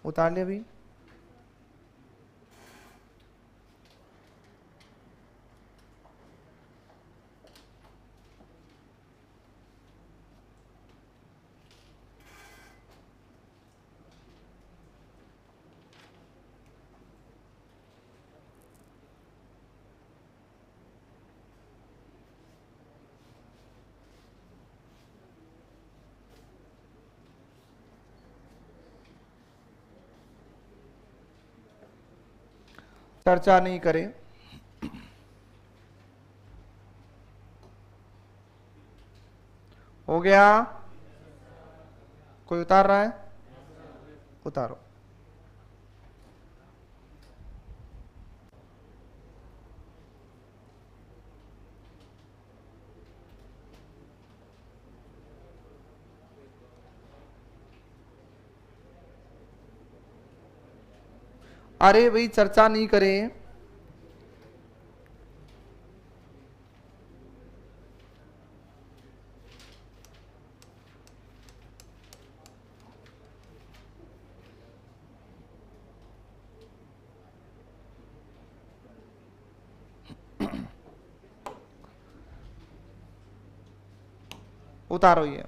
उतार लिया भी। चर्चा नहीं करें। हो गया? कोई उतार रहा है? उतारो। अरे भाई चर्चा नहीं करें। उतारो ये।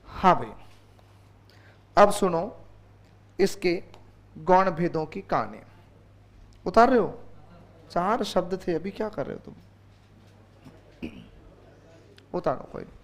हाँ भाई, अब सुनो इसके गौण भेदों की कहानी। उतार रहे हो? 4 शब्द थे, अभी क्या कर रहे हो तुम? उतारो कोई नहीं।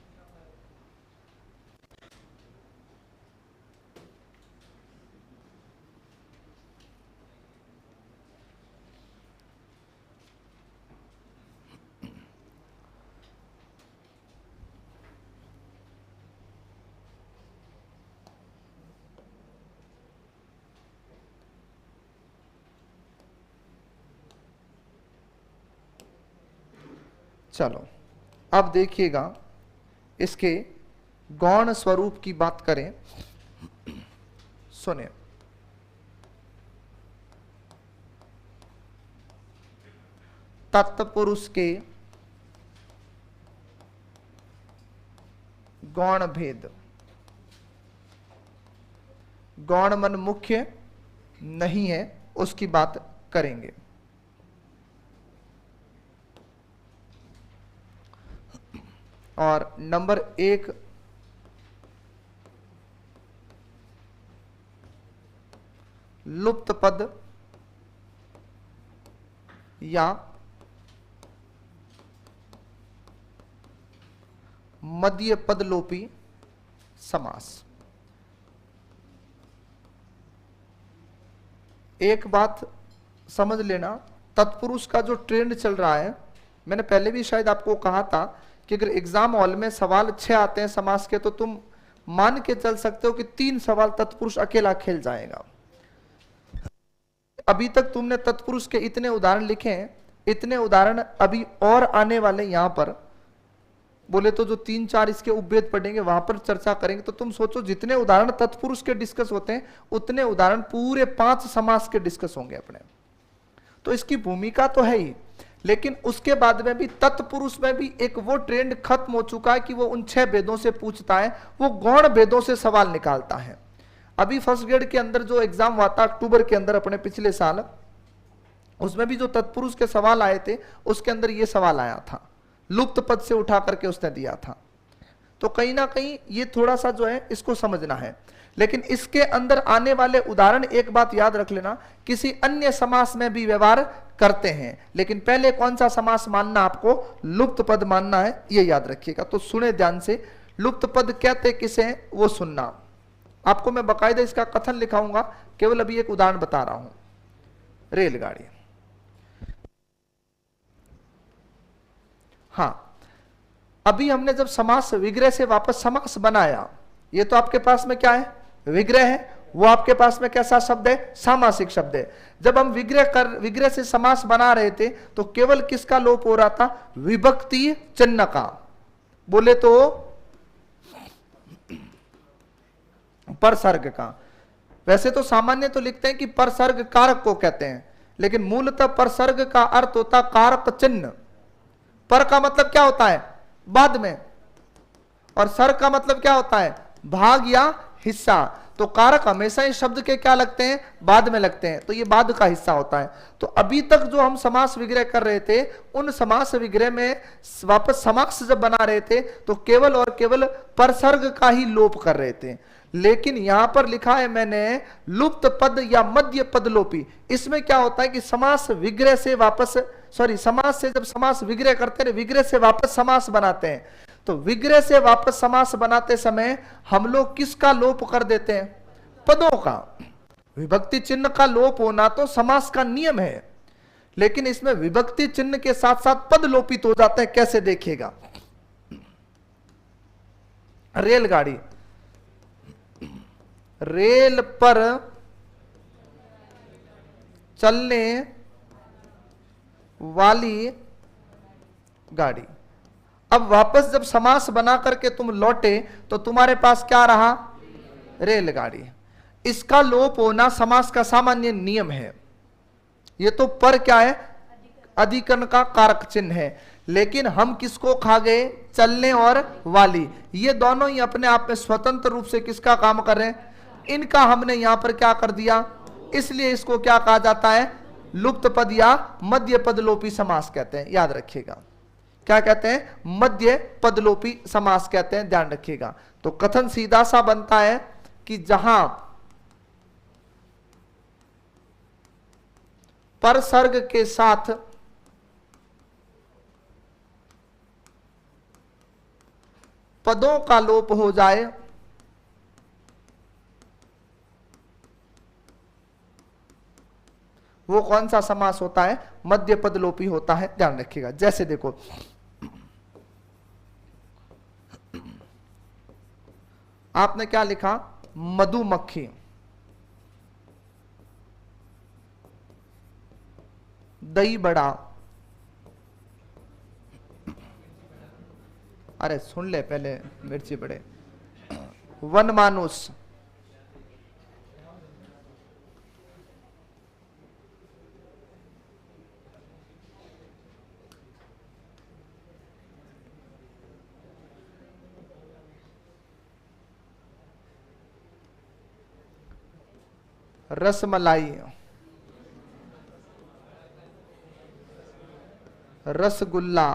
चलो अब देखिएगा, इसके गौण स्वरूप की बात करें। सुने, तत्पुरुष के गौण भेद। गौण मन मुख्य नहीं है, उसकी बात करेंगे। और नंबर 1, लुप्त पद या मध्य पदलोपी समास। एक बात समझ लेना, तत्पुरुष का जो ट्रेंड चल रहा है, मैंने पहले भी शायद आपको कहा था कि अगर एग्जाम हॉल में सवाल 6 आते हैं समास के, तो तुम मान के चल सकते हो कि 3 सवाल तत्पुरुष अकेला खेल जाएगा। अभी तक तुमने तत्पुरुष के इतने उदाहरण लिखे हैं, इतने उदाहरण अभी और आने वाले, यहां पर बोले तो जो 3-4 इसके उपभेद पढ़ेंगे वहां पर चर्चा करेंगे। तो तुम सोचो जितने उदाहरण तत्पुरुष के डिस्कस होते हैं उतने उदाहरण पूरे 5 समास के डिस्कस होंगे अपने। तो इसकी भूमिका तो है ही, लेकिन उसके बाद में भी तत्पुरुष में भी एक वो ट्रेंड खत्म हो चुका है कि वो उन 6 भेदों से पूछता है, वो गौण भेदों से सवाल निकालता है। अभी फर्स्ट ग्रेड के अंदर जो एग्जाम हुआ था अक्टूबर के अंदर अपने पिछले साल, उसमें भी जो तत्पुरुष के सवाल आए थे उसके अंदर ये सवाल आया था, लुप्त पद से उठा करके उसने दिया था। तो कहीं ना कहीं ये थोड़ा सा जो है इसको समझना है। लेकिन इसके अंदर आने वाले उदाहरण, एक बात याद रख लेना, किसी अन्य समास में भी व्यवहार करते हैं, लेकिन पहले कौन सा समास मानना, आपको लुप्त पद मानना है, ये याद रखिएगा। तो सुने ध्यान से, लुप्त पद कहते किसे हैं वो सुनना। आपको मैं बकायदा इसका कथन लिखाऊंगा, केवल अभी एक उदाहरण बता रहा हूं। रेलगाड़ी, हाँ, अभी हमने जब समास विग्रह से वापस समास बनाया, ये तो आपके पास में क्या है, विग्रह है, वो आपके पास में कैसा शब्द है, सामासिक शब्द है। जब हम विग्रह से समास बना रहे थे तो केवल किसका लोप हो रहा था, विभक्ति चिन्ह का। बोले तो परसर्ग का। वैसे तो सामान्य तो लिखते हैं कि परसर्ग कारक को कहते हैं, लेकिन मूलतः परसर्ग का अर्थ होता कारक चिन्ह। पर का मतलब क्या होता है, बाद में, और सर्ग का मतलब क्या होता है, भाग या हिस्सा। तो कारक हमेशा इस शब्द के क्या लगते हैं, बाद में लगते हैं, तो ये बाद का हिस्सा होता है। तो अभी तक जो हम समास विग्रह कर रहे थे, उन समास विग्रह में वापस समास जब बना रहे थे तो केवल और केवल परसर्ग का ही लोप कर रहे थे। लेकिन यहां पर लिखा है मैंने लुप्त पद या मध्य पदलोपी। इसमें क्या होता है कि समास विग्रह से वापस, समास से जब समास विग्रह करते हैं, विग्रह से वापस समास बनाते हैं, तो विग्रह से वापस समास बनाते समय हम लोग किसका लोप कर देते हैं, पदों का। विभक्ति चिन्ह का लोप होना तो समास का नियम है, लेकिन इसमें विभक्ति चिन्ह के साथ साथ पद लोपित हो जाते हैं। कैसे देखिएगा, रेलगाड़ी, रेल पर चलने वाली गाड़ी। अब वापस जब समास बना करके तुम लौटे तो तुम्हारे पास क्या रहा, रेलगाड़ी। इसका लोप होना समास का सामान्य नियम है। ये तो पर क्या है, अधिकरण का कारक चिन्ह है। लेकिन हम किसको खा गए, चलने और वाली। ये दोनों ही अपने आप में स्वतंत्र रूप से किसका काम कर रहे हैं, इनका हमने यहां पर क्या कर दिया, इसलिए इसको क्या कहा जाता है, लुप्त पद या मध्य पदलोपी समास कहते हैं। याद रखिएगा, क्या कहते हैं, मध्य पदलोपी समास कहते हैं, ध्यान रखिएगा। तो कथन सीधा सा बनता है कि जहां परसर्ग के साथ पदों का लोप हो जाए, वो कौन सा समास होता है, मध्य पदलोपी होता है। ध्यान रखिएगा। जैसे देखो, आपने क्या लिखा, मधुमक्खी, दही बड़ा, अरे सुन ले पहले, मिर्ची बड़े, वनमानुष, रसमलाई, रसगुल्ला,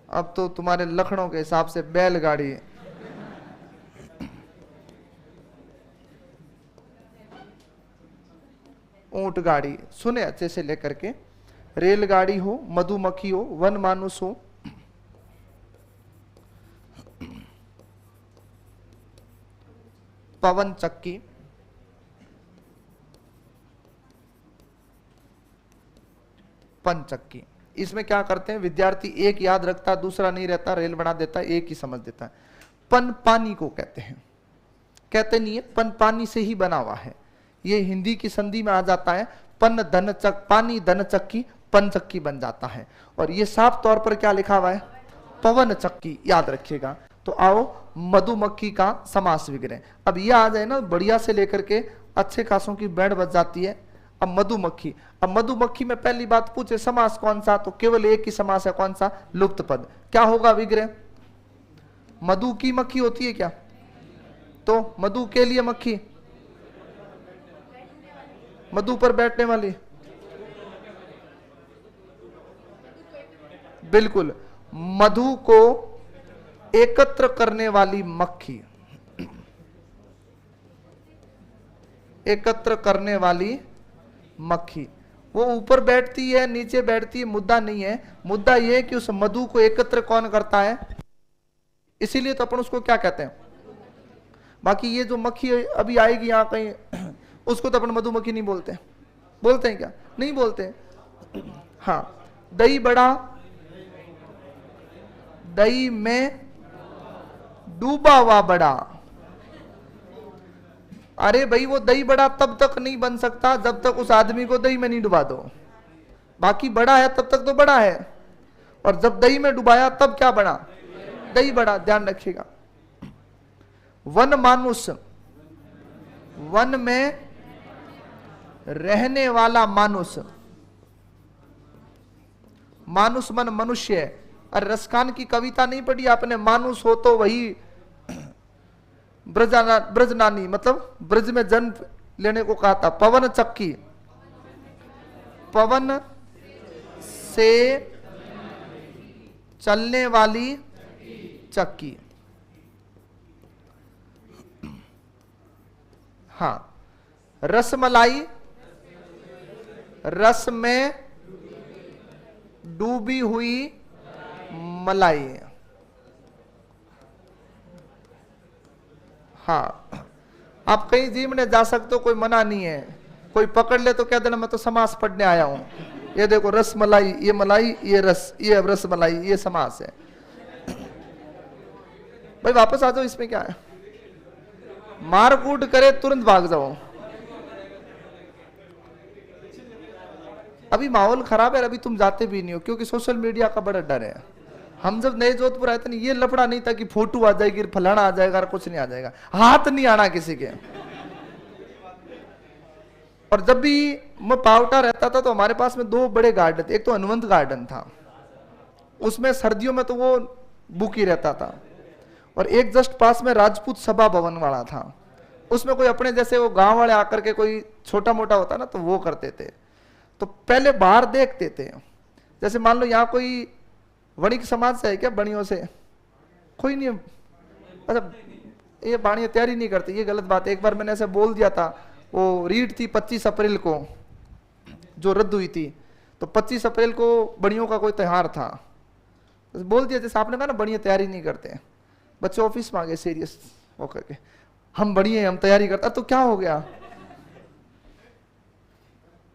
अब तो तुम्हारे लखनऊ के हिसाब से बैलगाड़ी, ऊंट गाड़ी, सुने अच्छे से लेकर के, रेलगाड़ी हो, मधुमक्खी हो, वन मानुस हो, पवन चक्की, पंचक्की। इसमें क्या करते हैं विद्यार्थी, एक याद रखता दूसरा नहीं रहता, रेल बना देता, एक ही समझ देता है। पन पानी को कहते हैं, कहते नहीं है, पन पानी से ही बना हुआ है, ये हिंदी की संधि में आ जाता है, पन धन चक, पानी धन चक्की, पंचक्की बन जाता है। और ये साफ तौर पर क्या लिखा हुआ है, पवन चक्की, याद रखिएगा। तो आओ मधुमक्खी का समास विग्रह, अब ये आ जाए ना बढ़िया से लेकर के अच्छे खासों की बैंड बज जाती है। अब मधुमक्खी, अब मधुमक्खी में पहली बात पूछे समास कौन सा, तो केवल एक ही समास है, कौन सा, लुप्त पद। क्या होगा विग्रह, मधु की मक्खी होती है क्या, तो मधु के लिए मक्खी, मधु पर बैठने वाली, बिल्कुल, मधु को एकत्र करने वाली मक्खी, एकत्र करने वाली मक्खी। वो ऊपर बैठती है नीचे बैठती है, मुद्दा नहीं है, मुद्दा यह है कि उस मधु को एकत्र कौन करता है, इसीलिए तो अपन उसको क्या कहते हैं। बाकी ये जो मक्खी अभी आएगी यहां कहीं, उसको तो अपन मधुमक्खी नहीं बोलते, बोलते हैं क्या, नहीं बोलते। हाँ, दही बड़ा, दही में डूबा हुआ बड़ा, अरे भाई वो दही बड़ा तब तक नहीं बन सकता जब तक उस आदमी को दही में नहीं डुबा दो, बाकी बड़ा है तब तक तो बड़ा है, और जब दही में डुबाया तब क्या बना, दही बड़ा, ध्यान रखिएगा। वन मानुष, वन में रहने वाला मानुष, मानुष मन मनुष्य। अरे रसखान की कविता नहीं पढ़ी आपने, मानुष हो तो वही ब्रजनानी, मतलब ब्रज में जन्म लेने को कहा था। पवन चक्की, पवन से चलने वाली चक्की। हाँ, रसमलाई, रस में डूबी हुई मलाई। हाँ, आप कहीं जिम में जा सकते हो, कोई मना नहीं है, कोई पकड़ ले तो कह देना मैं तो समास पढ़ने आया हूं, ये देखो रस मलाई, ये मलाई, ये रस, ये रस मलाई, ये समास है। भाई वापस आ जाओ, इसमें क्या है, मारकूट करे तुरंत भाग जाओ। अभी माहौल खराब है, अभी तुम जाते भी नहीं हो क्योंकि सोशल मीडिया का बड़ा डर है। हम जब नए जोधपुर आए थे ना, ये लफड़ा नहीं था कि फोटो आ जाएगी, फलाना आ जाएगा, कुछ नहीं आ जाएगा, हाथ नहीं आना किसी के। और जब भी मैं पावटा रहता था तो हमारे पास में दो बड़े गार्डन थे, एक तो हनुमंत गार्डन था, उसमें सर्दियों में तो वो बुक ही रहता था, और एक जस्ट पास में राजपूत सभा भवन वाला था, उसमें कोई अपने जैसे वो गांव वाले आकर के कोई छोटा मोटा होता ना तो वो करते थे। तो पहले बाहर देखते थे, जैसे मान लो यहाँ कोई वणिक समाज से है क्या, बणियों से कोई नहीं, अच्छा ये बाणियां तैयारी नहीं करती, ये गलत बात है। एक बार मैंने ऐसे बोल दिया था, वो रीट थी 25 अप्रैल को जो रद्द हुई थी, तो 25 अप्रैल को बणियों का कोई त्योहार था, तो बोल दिया जैसे आपने कहा ना बणियां तैयारी नहीं करते, बच्चे ऑफिस में आ गए सीरियस होकर के, हम बढ़िया हम तैयारी करते, तो क्या हो गया।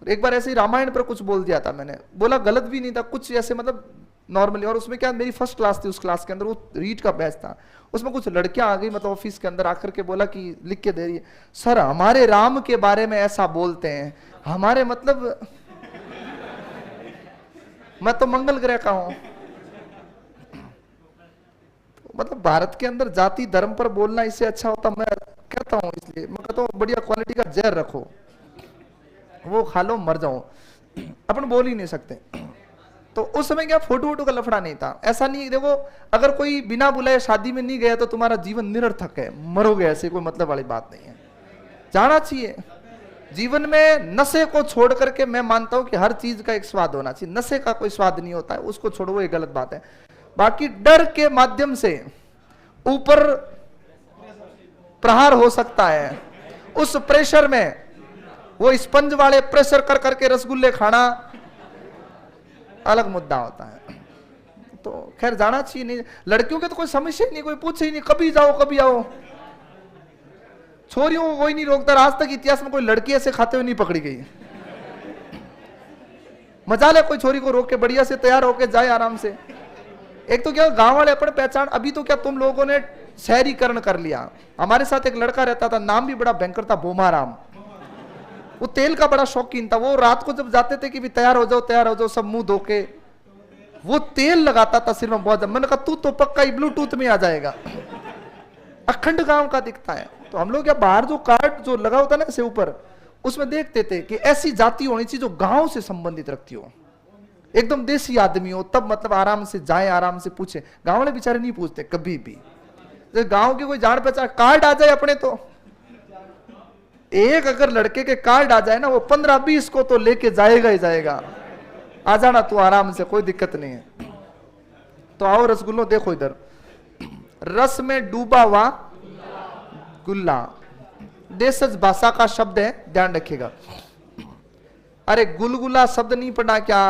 एक बार ऐसे ही रामायण पर कुछ बोल दिया था मैंने, बोला गलत भी नहीं था कुछ ऐसे, मतलब नॉर्मली। और उसमें क्या, मेरी फर्स्ट क्लास थी, उस क्लास के अंदर वो रीट का बैच था, उसमें कुछ लड़कियां आ गई, मतलब ऑफिस के अंदर आकर के बोला कि लिख के दे रही है, सर हमारे राम के बारे में ऐसा बोलते हैं, हमारे मतलब मैं तो मंगल ग्रह का हूं, मतलब भारत के अंदर जाति धर्म पर बोलना इससे अच्छा होता, मैं कहता हूं, इसलिए मैं कहता हूं बढ़िया क्वालिटी का जहर रखो, वो खा लो मर जाओ, अपन बोल ही नहीं सकते। तो उस समय क्या फोटो वोटो का लफड़ा नहीं था, ऐसा नहीं। देखो अगर कोई बिना बुलाए शादी में नहीं गया तो तुम्हारा जीवन निरर्थक है, मरोगे, ऐसे कोई मतलब वाली बात नहीं है, जाना चाहिए। जीवन में नशे को छोड़ करके मैं मानता हूं कि हर चीज का एक स्वाद होना चाहिए, नशे का कोई स्वाद नहीं होता है, उसको छोड़ो, वो एक गलत बात है। बाकी डर के माध्यम से ऊपर प्रहार हो सकता है, उस प्रेशर में वो स्पंज वाले प्रेशर कर करके रसगुल्ले खाना अलग मुद्दा होता है। तो खैर जाना चाहिए नहीं, लड़कियों के तो कोई समस्या ही नहीं, कोई पूछे ही नहीं, कभी जाओ कभी आओ। छोरियों को कोई नहीं रोकता, आज तक इतिहास में कोई लड़की ऐसे खाते हुए नहीं पकड़ी गई। मजा ले कोई छोरी को रोक के बढ़िया से तैयार होके जाए आराम से। एक तो क्या गांव वाले अपने पहचान, अभी तो क्या तुम लोगों ने शहरीकरण कर लिया। हमारे साथ एक लड़का रहता था, नाम भी बड़ा भयंकर था, बोमाराम। वो तेल का बड़ा शौकीन था। वो रात को जब जाते थे कि भी तैयार हो जाओ सब मुंह धो के, वो तेल लगाता था सिर में बहुत। मैंने कहा तू तो पक्का ही ब्लूटूथ में आ जाएगा, अखंड गांव का दिखता है। तो हम लोग क्या बाहर जो कार्ड जो लगा होता ना ऐसे ऊपर, उसमें देखते थे कि ऐसी जाति होनी चाहिए जो गांव से संबंधित रखती हो, एकदम देसी आदमी हो, तब मतलब आराम से जाए, आराम से पूछे। गांव वाले बेचारे नहीं पूछते कभी भी। गांव के कोई जान पहचान कार्ड आ जाए अपने, तो एक अगर लड़के के कार्ड आ जाए ना, वो 15-20 को तो लेके जाएगा ही जाएगा। आ जाना तू आराम से, कोई दिक्कत नहीं है। तो आओ रसगुल्लो देखो इधर, रस में डूबा हुआ गुल्ला, देशज भाषा का शब्द है, ध्यान रखिएगा। अरे गुलगुला शब्द नहीं पढ़ा क्या?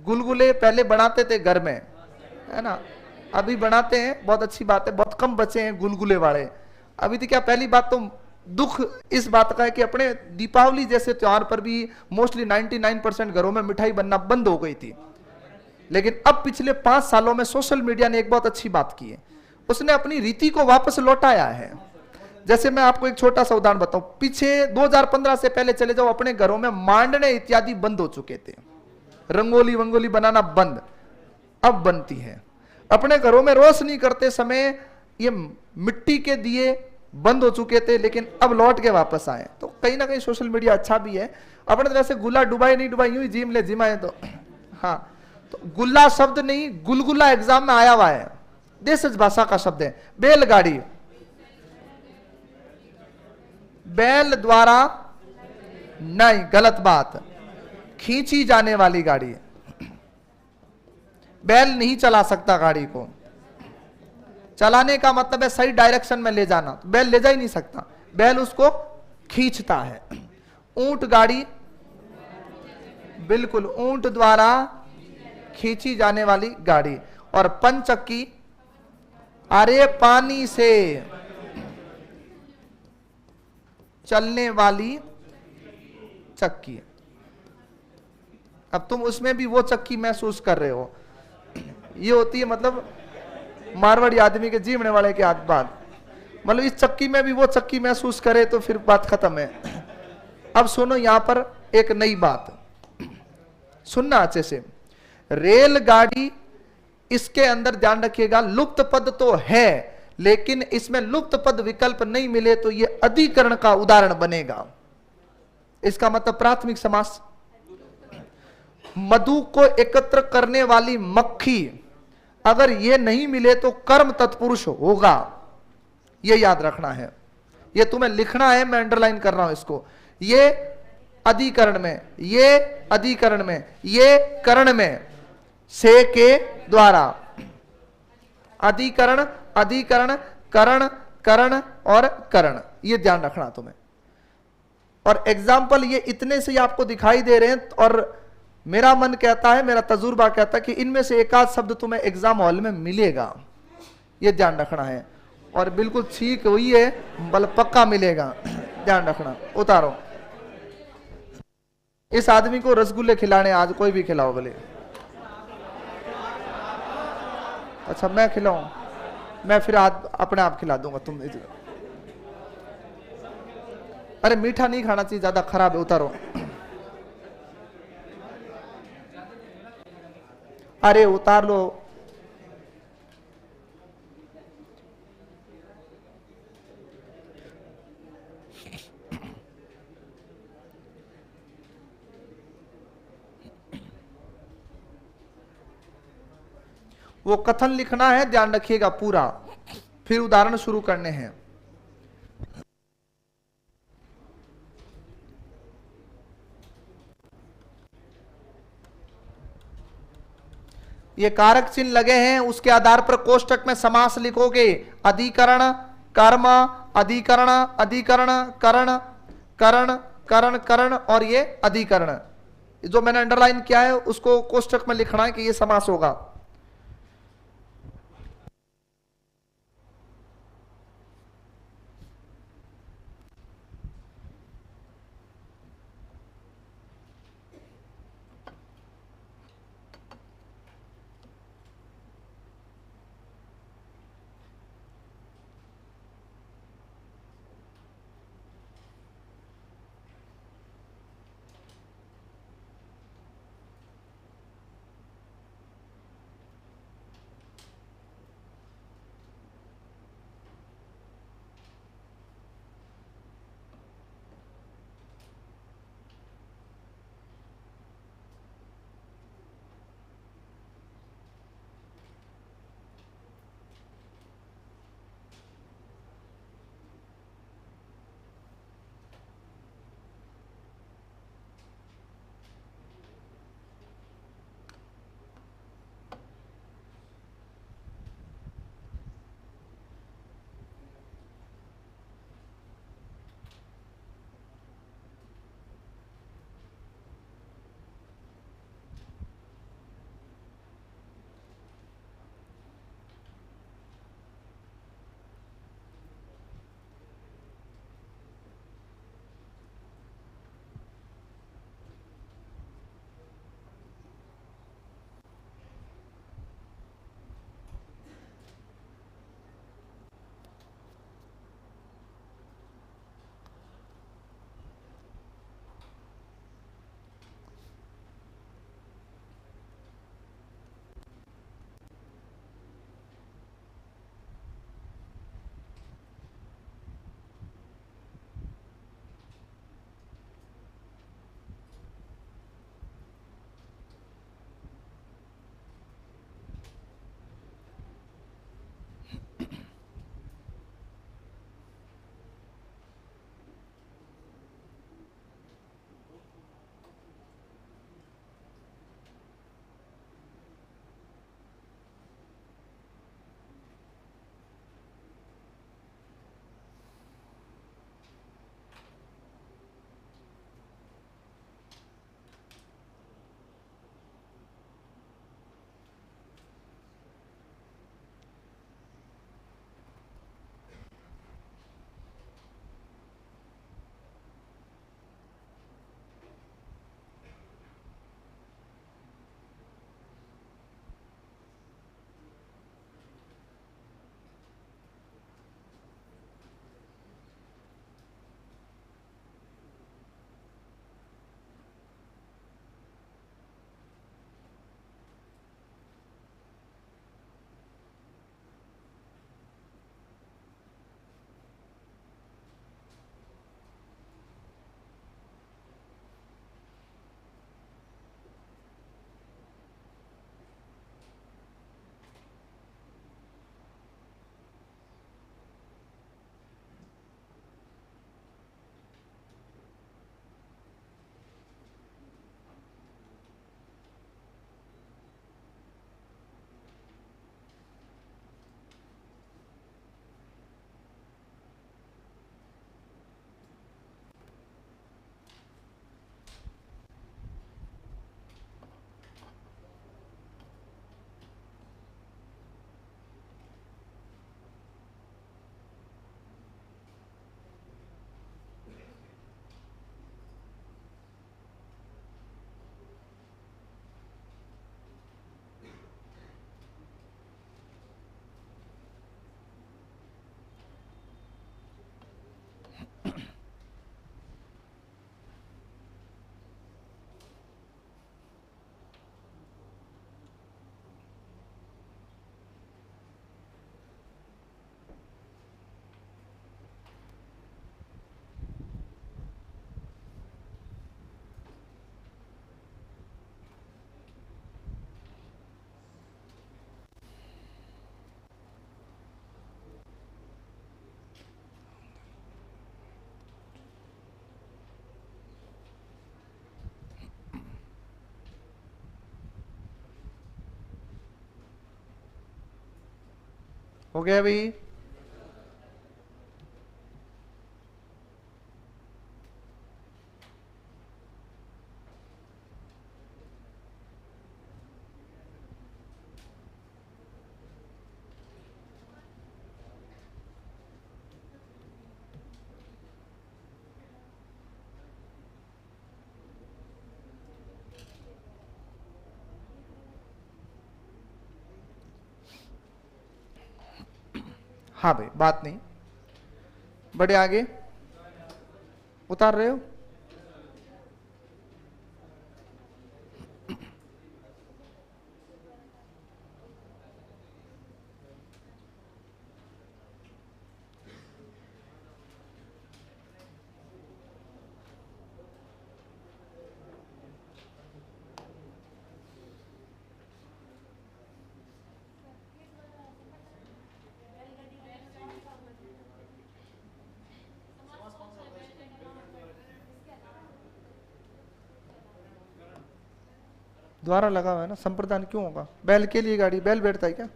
गुलगुले पहले बनाते थे घर में, है ना, अभी बनाते हैं, बहुत अच्छी बात है। बहुत कम बचे हैं गुलगुले वाले अभी। तो क्या पहली बात तो दुख इस बात का है कि अपने दीपावली जैसे त्योहार पर भी मोस्टली 99% घरों में मिठाई बनना बंद हो गई थी। लेकिन अब पिछले 5 सालों में सोशल मीडिया ने एक बहुत अच्छी बात की है, उसने अपनी रीति को वापस लौटाया है। जैसे मैं आपको एक छोटा सा उदाहरण बताऊं, पीछे 2015 से पहले चले जाओ, अपने घरों में मांडने इत्यादि बंद हो चुके थे, रंगोली वंगोली बनाना बंद, अब बनती है। अपने घरों में रोशनी करते समय ये मिट्टी के दिए बंद हो चुके थे, लेकिन अब लौट के वापस आए। तो कहीं ना कहीं सोशल मीडिया अच्छा भी है। अपने तरह से गुल्ला डुबाई नहीं डुबाई, यूं ही जिम ले जिमाए। तो हाँ, तो गुल्ला शब्द नहीं, गुलगुला एग्जाम में आया हुआ है, देशज भाषा का शब्द है। बैलगाड़ी, बैल द्वारा नहीं, गलत बात, खींची जाने वाली गाड़ी। बैल नहीं चला सकता गाड़ी को, चलाने का मतलब है सही डायरेक्शन में ले जाना। तो बैल ले जा ही नहीं सकता, बैल उसको खींचता है। ऊंट गाड़ी, बिल्कुल, ऊंट द्वारा खींची जाने वाली गाड़ी। और पंचक्की, अरे पानी से चलने वाली चक्की। अब तुम उसमें भी वो चक्की महसूस कर रहे हो, ये होती है मतलब मारवाड़ी आदमी के जीवने वाले के हाथ बात, मतलब इस चक्की में भी वो चक्की महसूस करे तो फिर बात खत्म है। अब सुनो यहां पर एक नई बात, सुनना अच्छे से। रेलगाड़ी, इसके अंदर ध्यान रखिएगा, लुप्त पद तो है, लेकिन इसमें लुप्त पद विकल्प नहीं मिले तो यह अधिकरण का उदाहरण बनेगा। इसका मतलब प्राथमिक समास। मधु को एकत्र करने वाली मक्खी, अगर यह नहीं मिले तो कर्म तत्पुरुष होगा, यह याद रखना है। यह तुम्हें लिखना है, मैं अंडरलाइन कर रहा हूं इसको। ये अधिकरण में, ये अधिकरण में, ये करण में, से के द्वारा। अधिकरण, अधिकरण, करण, करण और करण, ये ध्यान रखना तुम्हें। और एग्जाम्पल ये इतने से ही आपको दिखाई दे रहे हैं, और मेरा मन कहता है, मेरा तजुर्बा कहता है कि इनमें से एक आध शब्द तुम्हें एग्जाम हॉल में मिलेगा, ये ध्यान रखना है। और बिल्कुल ठीक हुई है, बल पक्का मिलेगा, ध्यान रखना। उतारो इस आदमी को रसगुल्ले खिलाने, आज कोई भी खिलाओ भले। अच्छा मैं खिलाऊं, मैं फिर अपने आप खिला दूंगा, तुम इधर। अरे मीठा नहीं खाना चाहिए, ज्यादा खराब है, उतारो। अरे उतार लो। वो कथन लिखना है, ध्यान रखिएगा पूरा, फिर उदाहरण शुरू करने हैं। ये कारक चिन्ह लगे हैं, उसके आधार पर कोष्टक में समास लिखोगे। अधिकरण, कर्म, अधिकरण, अधिकरण, करण, करण, करण, करण, और ये अधिकरण। जो मैंने अंडरलाइन किया है उसको कोष्टक में लिखना है कि ये समास होगा। हो गया भाई? हाँ भाई, बात नहीं, बड़े आगे उतार रहे हो। द्वारा लगा हुआ है ना, संप्रदान क्यों होगा? बैल के लिए गाड़ी, बैल बैठता है क्या?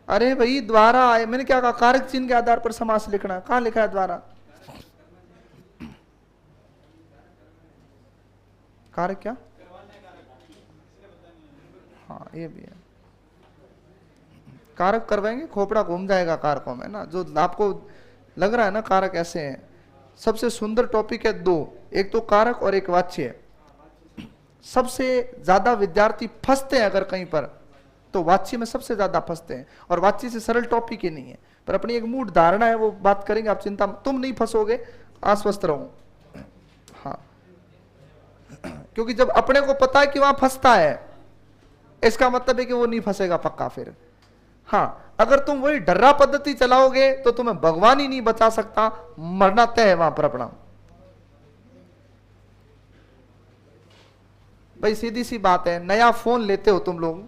अरे भाई द्वारा आए, मैंने क्या कहा, कारक चिन्ह के आधार पर समास लिखना है, कहां लिखा है द्वारा? कारक क्या? हाँ ये भी है, कारक करवाएंगे, खोपड़ा घूम जाएगा कारकों में ना, जो आपको लग रहा है ना कारक ऐसे हैं। सबसे सुंदर टॉपिक है दो, एक तो कारक और एक वाच्य। सबसे ज्यादा विद्यार्थी फंसते हैं अगर कहीं पर, तो वाच्य में सबसे ज्यादा फंसते हैं, और वाच्य से सरल टॉपिक ही नहीं है, पर अपनी एक मूड धारणा है, वो बात करेंगे, आप चिंता, तुम नहीं फंसोगे, आश्वस्त रहो। हाँ, क्योंकि जब अपने को पता है कि वहां फंसता है, इसका मतलब है कि वो नहीं फंसेगा पक्का फिर। हाँ, अगर तुम वही डर्रा पद्धति चलाओगे तो तुम्हें भगवान ही नहीं बचा सकता, मरना तय है वहां पर अपना। भाई सीधी सी बात है, नया फोन लेते हो तुम लोग,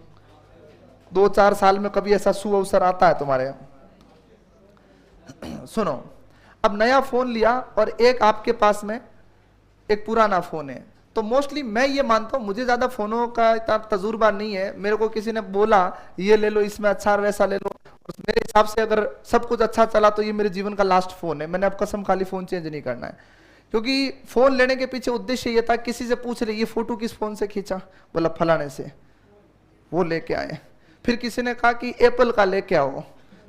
2-4 साल में कभी ऐसा सुअवसर आता है तुम्हारे? सुनो, अब नया फोन लिया और एक आपके पास में एक पुराना फोन है, तो मोस्टली मैं ये मानता हूं, मुझे ज्यादा फोनों का इतना तजुर्बा नहीं है, मेरे को किसी ने बोला ये ले लो, इसमें अच्छा वैसा ले लो, मेरे हिसाब से अगर सब कुछ अच्छा चला तो ये मेरे जीवन का लास्ट फोन है, मैंने अब कसम खाली फोन चेंज नहीं करना है। क्योंकि फोन लेने के पीछे उद्देश्य ये था, किसी से पूछ रहे ये फोटो किस फोन से खींचा, बोला फलाने से, वो लेके आए। फिर किसी ने कहा कि एप्पल का लेके आओ,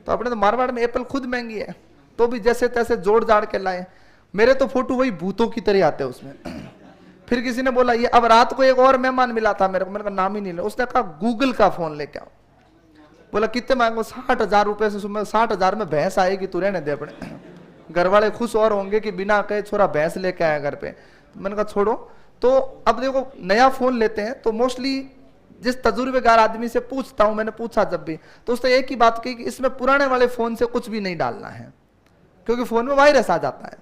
तो अपने तो मारवाड़ में एप्पल खुद महंगी है, तो भी जैसे तैसे जोड़ जाड़ के लाए। मेरे तो फोटो वही भूतों की तरह आते हैं उसमें। फिर किसी ने बोला ये, अब रात को एक और मेहमान मिला था मेरे को, मैंने कहा नाम ही नहीं ले, उसने कहा गूगल का फोन लेके आओ। बोला कितने मांगो? 60,000 रुपए से। 60,000 में भैंस आएगी, तू रहने दे, अपने घर वाले खुश और होंगे कि बिना कहे छोरा भैंस लेके आया घर पे। तो मैंने कहा छोड़ो। तो अब देखो नया फोन लेते हैं तो मोस्टली जिस तजुर्बेकार आदमी से पूछता हूं, मैंने पूछा जब भी, तो उसने एक ही बात कही कि इसमें पुराने वाले फोन से कुछ भी नहीं डालना है, क्योंकि फोन में वायरस आ जाता है।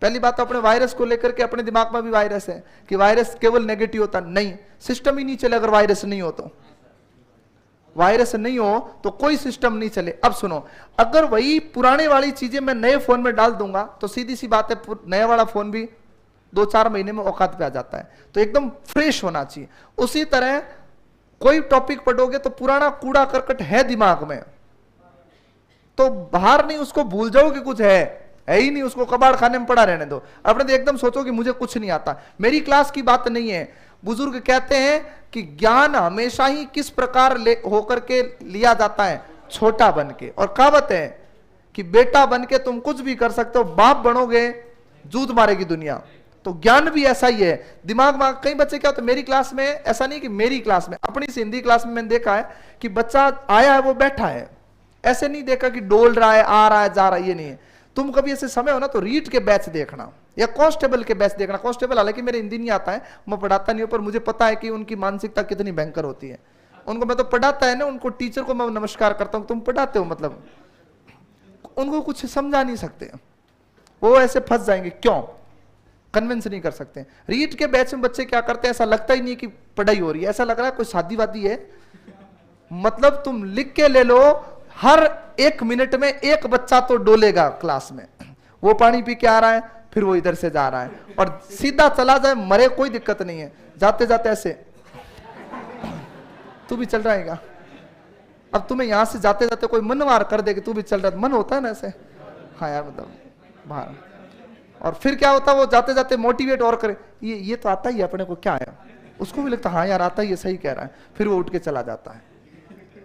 पहली बात तो अपने वायरस को लेकर के अपने दिमाग में भी वायरस है कि वायरस केवल नेगेटिव होता, नहीं, सिस्टम ही नहीं चले अगर वायरस नहीं हो तो। वायरस नहीं हो तो कोई सिस्टम नहीं चले। अब सुनो, अगर वही पुराने वाली चीजें मैं नए फोन में डाल दूंगा तो सीधी सी बात है, नया वाला फोन भी 2-4 महीने में औकात पे आ जाता है, तो एकदम फ्रेश होना चाहिए। उसी तरह कोई टॉपिक पढ़ोगे तो पुराना कूड़ा करकट है दिमाग में, तो बाहर नहीं, उसको भूल जाओ कि कुछ है ही नहीं, उसको कबाड़ खाने में पड़ा रहने दो। अपने तो एकदम सोचो कि मुझे कुछ नहीं आता। मेरी क्लास की बात नहीं है, बुजुर्ग कहते हैं कि ज्ञान हमेशा ही किस प्रकार होकर के लिया जाता है, छोटा बन के। और कहावत है कि बेटा बन के तुम कुछ भी कर सकते हो, बाप बनोगे जूत मारेगी दुनिया। तो ज्ञान भी ऐसा ही है, दिमाग में। कई बच्चे क्या होते हैं, मेरी क्लास में ऐसा नहीं कि मेरी क्लास में, अपनी हिंदी क्लास में मैंने देखा है कि बच्चा आया है वो बैठा है, ऐसे नहीं देखा कि डोल रहा है, आ रहा है, जा रहा है, ये नहीं है। तुम कभी ऐसे समय हो ना तो रीट के बैच देखना या कांस्टेबल के बैच देखना। कांस्टेबल हालांकि मेरे हिंदी नहीं आता है, मैं पढ़ाता नहीं हूं, पर मुझे पता है कि उनकी मानसिकता कितनी भयंकर होती है। उनको मैं तो पढ़ाता है ना, उनको टीचर को मैं नमस्कार करता हूं, तुम पढ़ाते हो मतलब, उनको कुछ समझा नहीं सकते, वो ऐसे फंस जाएंगे। क्यों? कन्विंस नहीं कर सकते। रीट के बैच में बच्चे क्या करते हैं, ऐसा लगता ही नहीं कि पढ़ाई हो रही है, ऐसा लग रहा है कोई शादी वादी है। मतलब तुम लिख के ले लो, हर 1 मिनट में एक बच्चा तो डोलेगा क्लास में, वो पानी पी के आ रहा है, फिर वो इधर से जा रहा है, और सीधा चला जाए मरे कोई दिक्कत नहीं है, जाते जाते ऐसे तू भी चल रहेगा। अब तुम्हें यहां से जाते जाते कोई मनवार कर दे कि तू भी चल रहा, मन होता है ना ऐसे, हाँ यार मतलब बाहर। और फिर क्या होता है, वो जाते जाते मोटिवेट और करे, ये तो आता ही है अपने को, क्या है, उसको भी लगता हाँ यार आता ही है, सही कह रहा है, फिर वो उठ के चला जाता है।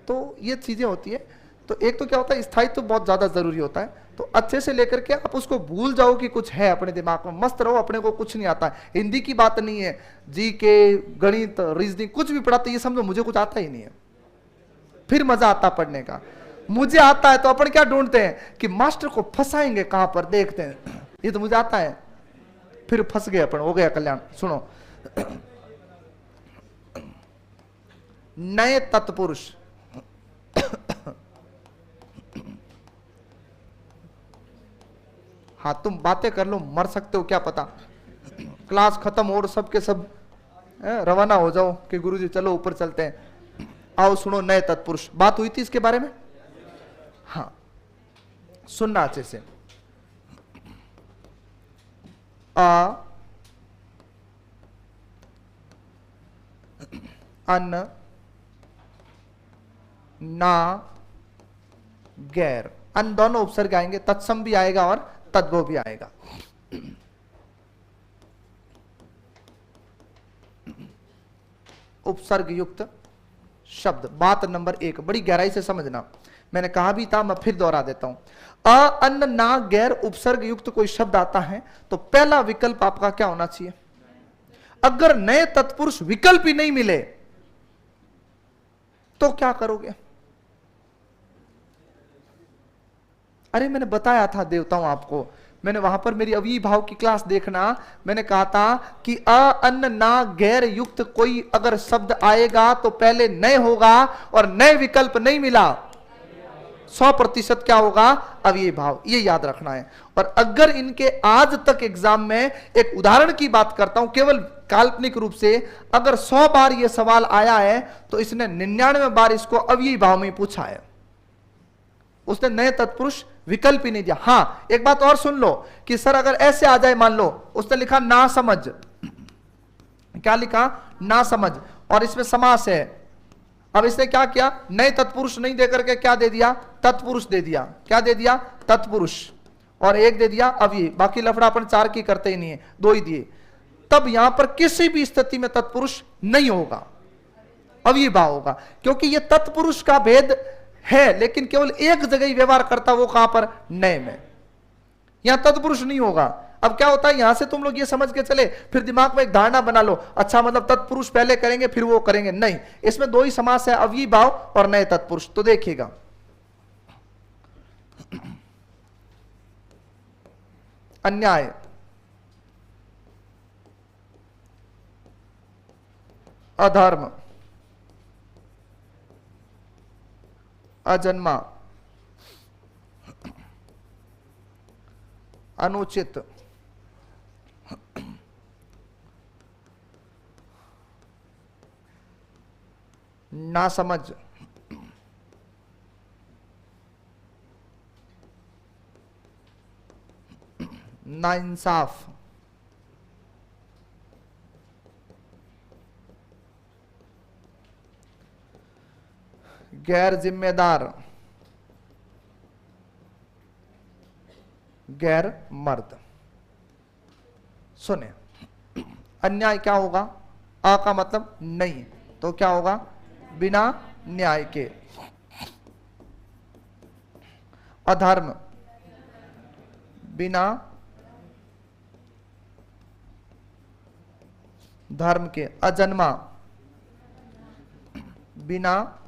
तो ये चीजें होती है। तो एक तो क्या होता है, स्थायित्व तो बहुत ज्यादा जरूरी होता है। तो अच्छे से लेकर के आप उसको भूल जाओ कि कुछ है अपने दिमाग में, मस्त रहो, अपने को कुछ नहीं आता है। हिंदी की बात नहीं है, जी के, गणित, रीजनिंग कुछ भी पढ़ाते, ये समझो मुझे कुछ आता ही नहीं है, फिर मजा आता पढ़ने का। मुझे आता है तो अपन क्या ढूंढते हैं कि मास्टर को फंसाएंगे कहां पर, देखते हैं ये तो मुझे आता है, फिर फंस गए अपन, हो गया कल्याण। सुनो, नए तत्पुरुष, हाँ तुम बातें कर लो, मर सकते हो क्या पता, क्लास खत्म हो और सबके सब रवाना हो जाओ कि गुरुजी चलो ऊपर चलते हैं। आओ सुनो, नए तत्पुरुष, बात हुई थी इसके बारे में, हाँ सुनना अच्छे से। अन ना गैर, अन दोनों उपसर्ग आएंगे, तत्सम भी आएगा और तद्भव भी आएगा। उपसर्ग युक्त शब्द, बात नंबर 1 बड़ी गहराई से समझना, मैंने कहा भी था, मैं फिर दोहरा देता हूं। अ अन ना गैर उपसर्ग युक्त कोई शब्द आता है तो पहला विकल्प आपका क्या होना चाहिए? अगर नए तत्पुरुष विकल्प ही नहीं मिले तो क्या करोगे? अरे मैंने बताया था देवताओं आपको, मैंने वहां पर मेरी अवी भाव की क्लास देखना, मैंने कहा था कि अ अन्न ना गैर युक्त कोई अगर शब्द आएगा तो पहले नए होगा, और नए विकल्प नहीं मिला 100% क्या होगा? अव्ययी भाव। ये याद रखना है। और अगर इनके आज तक एग्जाम में, एक उदाहरण की बात करता हूं केवल काल्पनिक रूप से, अगर 100 बार यह सवाल आया है तो इसने 99 बार इसको अव्ययी भाव में पूछा है, उसने नए तत्पुरुष विकल्प ही नहीं दिया। हां एक बात और सुन लो कि सर अगर ऐसे आ जाए, मान लो उसने लिखा ना समझ, क्या लिखा? ना समझ, और इसमें समास है। अब इसने क्या किया? नए तत्पुरुष नहीं देकर के क्या दे दिया? तत्पुरुष दे दिया। क्या दे दिया? तत्पुरुष, और एक दे दिया अव्ययी। बाकी लफड़ा अपन 4 की करते ही नहीं है, 2 ही दिए। तब यहां पर किसी भी स्थिति में तत्पुरुष नहीं होगा, अव्ययी भाव होगा, क्योंकि यह तत्पुरुष का भेद है, लेकिन केवल एक जगह ही व्यवहार करता, वो कहां पर? नए में। यहां तत्पुरुष नहीं होगा। अब क्या होता है, यहां से तुम लोग ये समझ के चले, फिर दिमाग में एक धारणा बना लो, अच्छा मतलब तत्पुरुष पहले करेंगे फिर वो करेंगे, नहीं, इसमें 2 ही समास है, अव्ययी भाव और नए तत्पुरुष। तो देखिएगा, अन्याय, अधर्म, अजन्मा, अनुचित, नासमझ, नाइंसाफ, गैर जिम्मेदार, गैर मर्द। सुने, अन्याय क्या होगा? अ का मतलब नहीं, तो क्या होगा? बिना न्याय के। अधर्म, बिना धर्म के। अजन्मा, बिना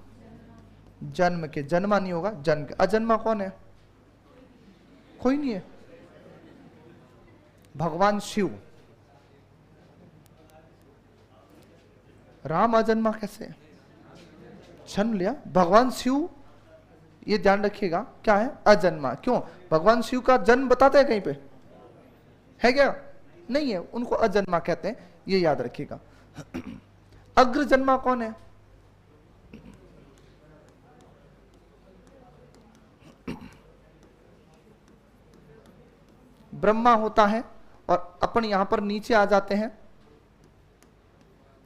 जन्म के। जन्मा नहीं होगा, जन्म के। अजन्मा कौन है? कोई नहीं है, भगवान शिव। राम अजन्मा कैसे? जन्म लिया भगवान शिव, ये ध्यान रखिएगा, क्या है? अजन्मा। क्यों? भगवान शिव का जन्म बताते हैं कहीं पे है क्या? नहीं है, उनको अजन्मा कहते हैं, ये याद रखिएगा। अग्र जन्मा कौन है? ब्रह्मा होता है, और अपन यहां पर नीचे आ जाते हैं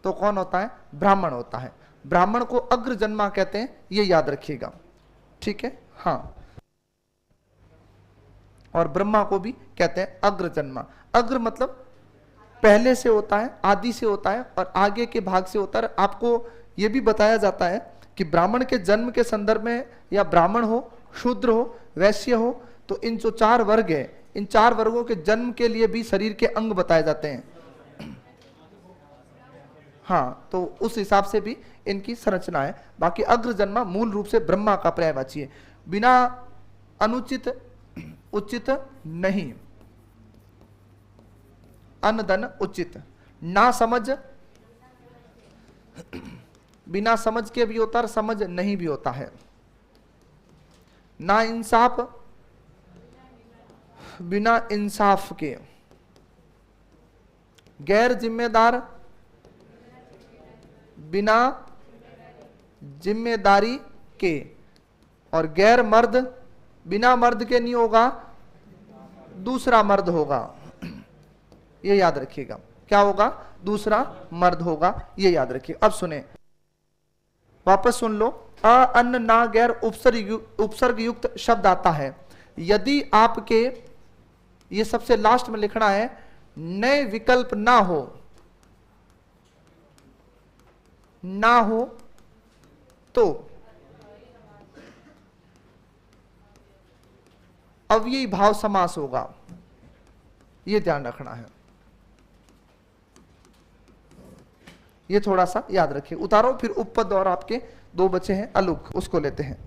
तो कौन होता है? ब्राह्मण होता है। ब्राह्मण को अग्र जन्मा कहते हैं, ये याद रखिएगा, ठीक है? हाँ, और ब्रह्मा को भी कहते हैं अग्र जन्मा। अग्र मतलब पहले से होता है, आदि से होता है, और आगे के भाग से होता है। आपको यह भी बताया जाता है कि ब्राह्मण के जन्म के संदर्भ में, या ब्राह्मण हो, शूद्र हो, वैश्य हो, तो इन जो 4 वर्ग है, इन 4 वर्गों के जन्म के लिए भी शरीर के अंग बताए जाते हैं। हाँ, तो उस हिसाब से भी इनकी संरचना है। बाकी अग्र जन्मा मूल रूप से ब्रह्मा का पर्यायवाची है। बिना अनुचित उचित नहीं, अन्न धन उचित, ना समझ, बिना समझ के भी होता है, समझ नहीं भी होता है। ना इंसाफ, बिना इंसाफ के, गैर जिम्मेदार, बिना जिम्मेदारी के, और गैर मर्द, बिना मर्द के नहीं होगा, दूसरा मर्द होगा। ये याद रखिएगा, क्या होगा, दूसरा मर्द होगा, ये याद रखिए। अब सुने, वापस सुन लो। अ अन्न ना गैर उपसर्ग युक्त शब्द आता है, यदि आपके, ये सबसे लास्ट में लिखना है, नए विकल्प ना हो, ना हो तो अव्ययी भाव समास होगा, ये ध्यान रखना है। ये थोड़ा सा याद रखिए। उतारो फिर उपपद, और आपके दो बचे हैं अलुक, उसको लेते हैं।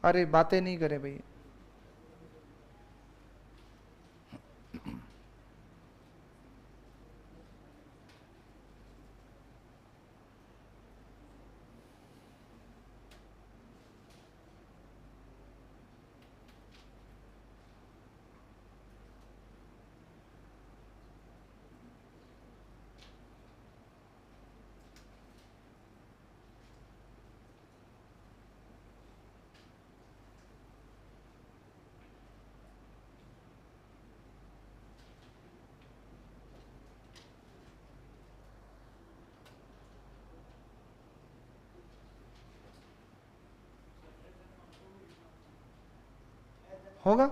अरे बातें नहीं करे भैया। होगा,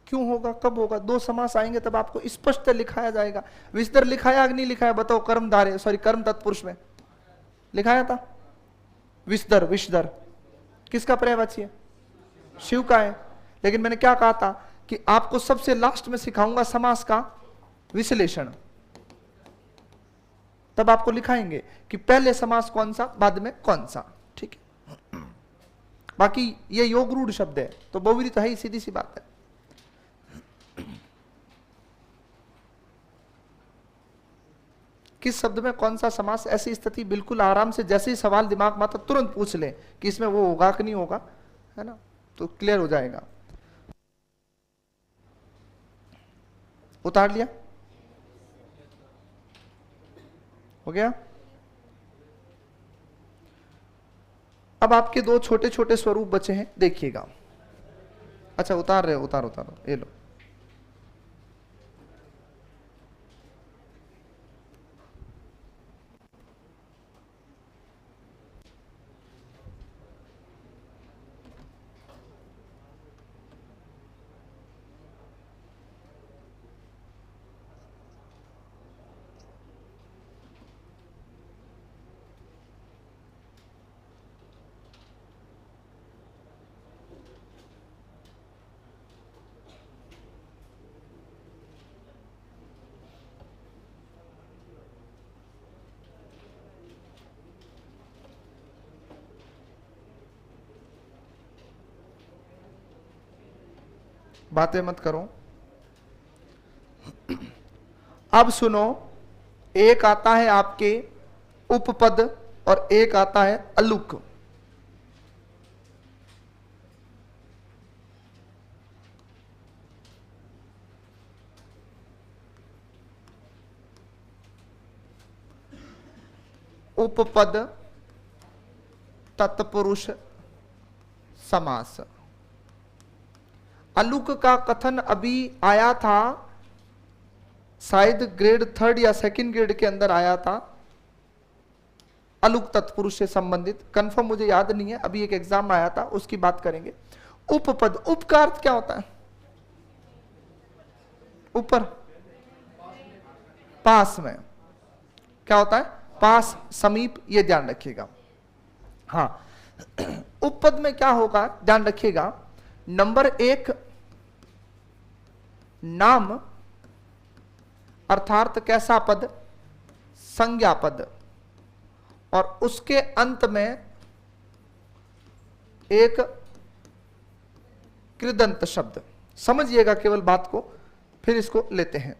क्यों होगा, कब होगा, दो समास आएंगे तब आपको स्पष्ट लिखाया जाएगा। विस्तर लिखाया कि नहीं लिखाया, बताओ। कर्मधारे, सॉरी, कर्म तत्पुरुष में लिखाया था विस्तर, विषदर किसका पर्यायवाची है, शिव का है। लेकिन मैंने क्या कहा था कि आपको सबसे लास्ट में सिखाऊंगा समास का विश्लेषण, तब आपको लिखाएंगे कि पहले समास कौन सा, बाद में कौन सा, ठीक है। बाकी ये योग रूढ़ शब्द है, तो बहुव्रीहि तो है ही, सीधी सी बात है। किस शब्द में कौन सा समास, ऐसी स्थिति बिल्कुल आराम से, जैसे ही सवाल दिमाग में आता तुरंत पूछ ले कि इसमें वो होगा कि नहीं होगा, है ना, तो क्लियर हो जाएगा। उतार लिया, हो गया। अब आपके दो छोटे छोटे स्वरूप बचे हैं, देखिएगा। अच्छा उतार रहे हो, उतारो उतारो, ये लो। बातें मत करो। अब सुनो, एक आता है आपके उपपद और एक आता है अलुक। उपपद तत्पुरुष समास। अलुक का कथन अभी आया था, शायद ग्रेड 3 या 2nd ग्रेड के अंदर आया था, अलुक तत्पुरुष से संबंधित। कंफर्म मुझे याद नहीं है, अभी एक एग्जाम आया था, उसकी बात करेंगे। उपपद, उप का अर्थ क्या होता है? ऊपर, पास में। क्या होता है? पास, समीप, ये ध्यान रखिएगा। हाँ, उपपद में क्या होगा ध्यान रखिएगा। नंबर 1, नाम अर्थात कैसा पद? संज्ञा पद, और उसके अंत में एक कृदंत शब्द। समझिएगा केवल बात को, फिर इसको लेते हैं।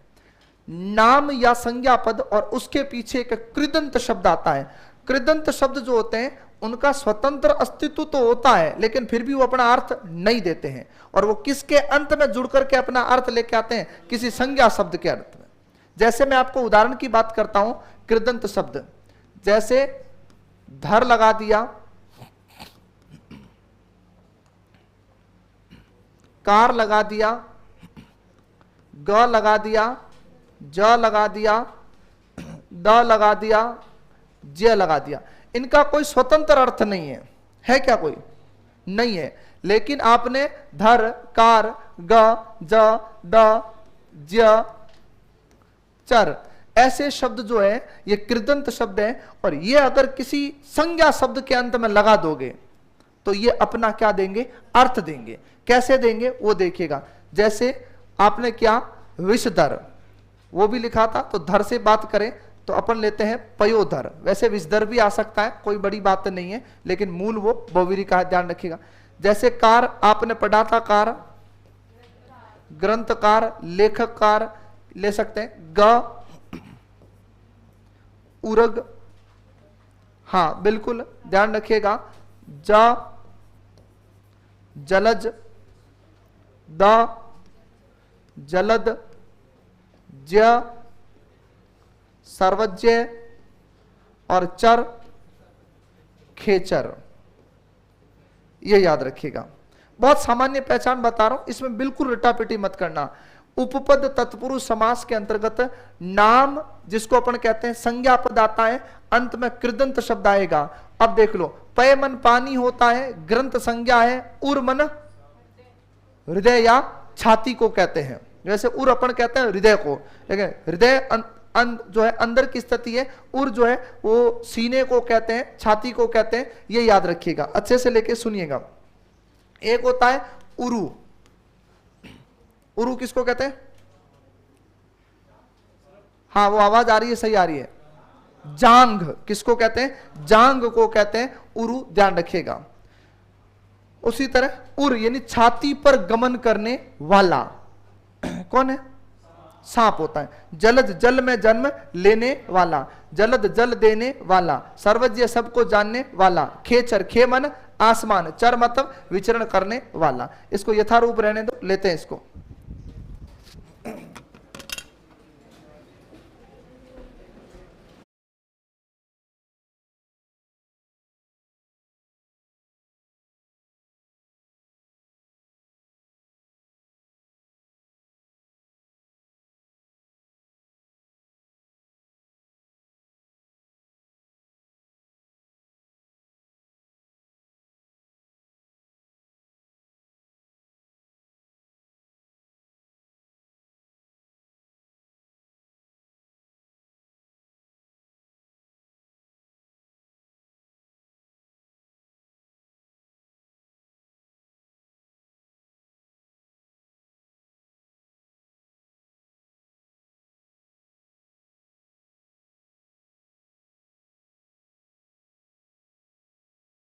नाम या संज्ञा पद और उसके पीछे एक कृदंत शब्द आता है। कृदंत शब्द जो होते हैं उनका स्वतंत्र अस्तित्व तो होता है, लेकिन फिर भी वो अपना अर्थ नहीं देते हैं, और वो किसके अंत में जुड़ करके अपना अर्थ लेके आते हैं? किसी संज्ञा शब्द के अर्थ में। जैसे मैं आपको उदाहरण की बात करता हूं, कृदंत शब्द, जैसे धर लगा दिया, कार लगा दिया, ग लगा दिया, ज लगा दिया, द लगा दिया, ज लगा दिया। इनका कोई स्वतंत्र अर्थ नहीं है, है क्या? कोई नहीं है। लेकिन आपने धर, कार, ग, ज, द, ज, चर, ऐसे शब्द जो है ये कृदंत शब्द है, और ये अगर किसी संज्ञा शब्द के अंत में लगा दोगे तो ये अपना क्या देंगे? अर्थ देंगे। कैसे देंगे वो देखिएगा। जैसे आपने क्या, विषधर, वो भी लिखा था, तो धर से बात करें तो अपन लेते हैं पयोधर। वैसे विषधर भी आ सकता है, कोई बड़ी बात नहीं है, लेकिन मूल वो बहुवीरी का है, ध्यान रखिएगा। जैसे कार आपने पढ़ा था, कार ग्रंथकार, लेखककार ले सकते हैं। ग उरग, हाँ बिल्कुल ध्यान रखिएगा। ज जलज, द जलद, ज सर्वज्ञ, और चर खेचर। ये याद रखिएगा। बहुत सामान्य पहचान बता रहा हूं, इसमें बिल्कुल रटापिटी मत करना। उपपद तत्पुरुष समास के अंतर्गत नाम जिसको अपन कहते हैं संज्ञा पद आता है, अंत में कृदंत शब्द आएगा। अब देख लो, पय मन पानी होता है, ग्रंथ संज्ञा है, उर मन हृदय या छाती को कहते हैं। वैसे उर अपन कहते हैं हृदय को, लेकिन हृदय जो है अंदर की स्थिति है, उर जो है वो सीने को कहते हैं, छाती को कहते हैं। ये याद रखिएगा, अच्छे से लेके सुनिएगा। एक होता है उरु। उरु किसको कहते हैं? हाँ वो आवाज आ रही है, सही आ रही है। जांघ किसको कहते हैं? जांघ को कहते हैं उरु, ध्यान रखिएगा। उसी तरह उर यानी छाती पर गमन करने वाला कौन है? सांप होता है। जलद जल में जन्म लेने वाला, जलद जल देने वाला, सर्वज्ञ सबको जानने वाला, खेचर खे मन आसमान, चर मतलब विचरण करने वाला। इसको यथारूप रहने दो, लेते हैं इसको।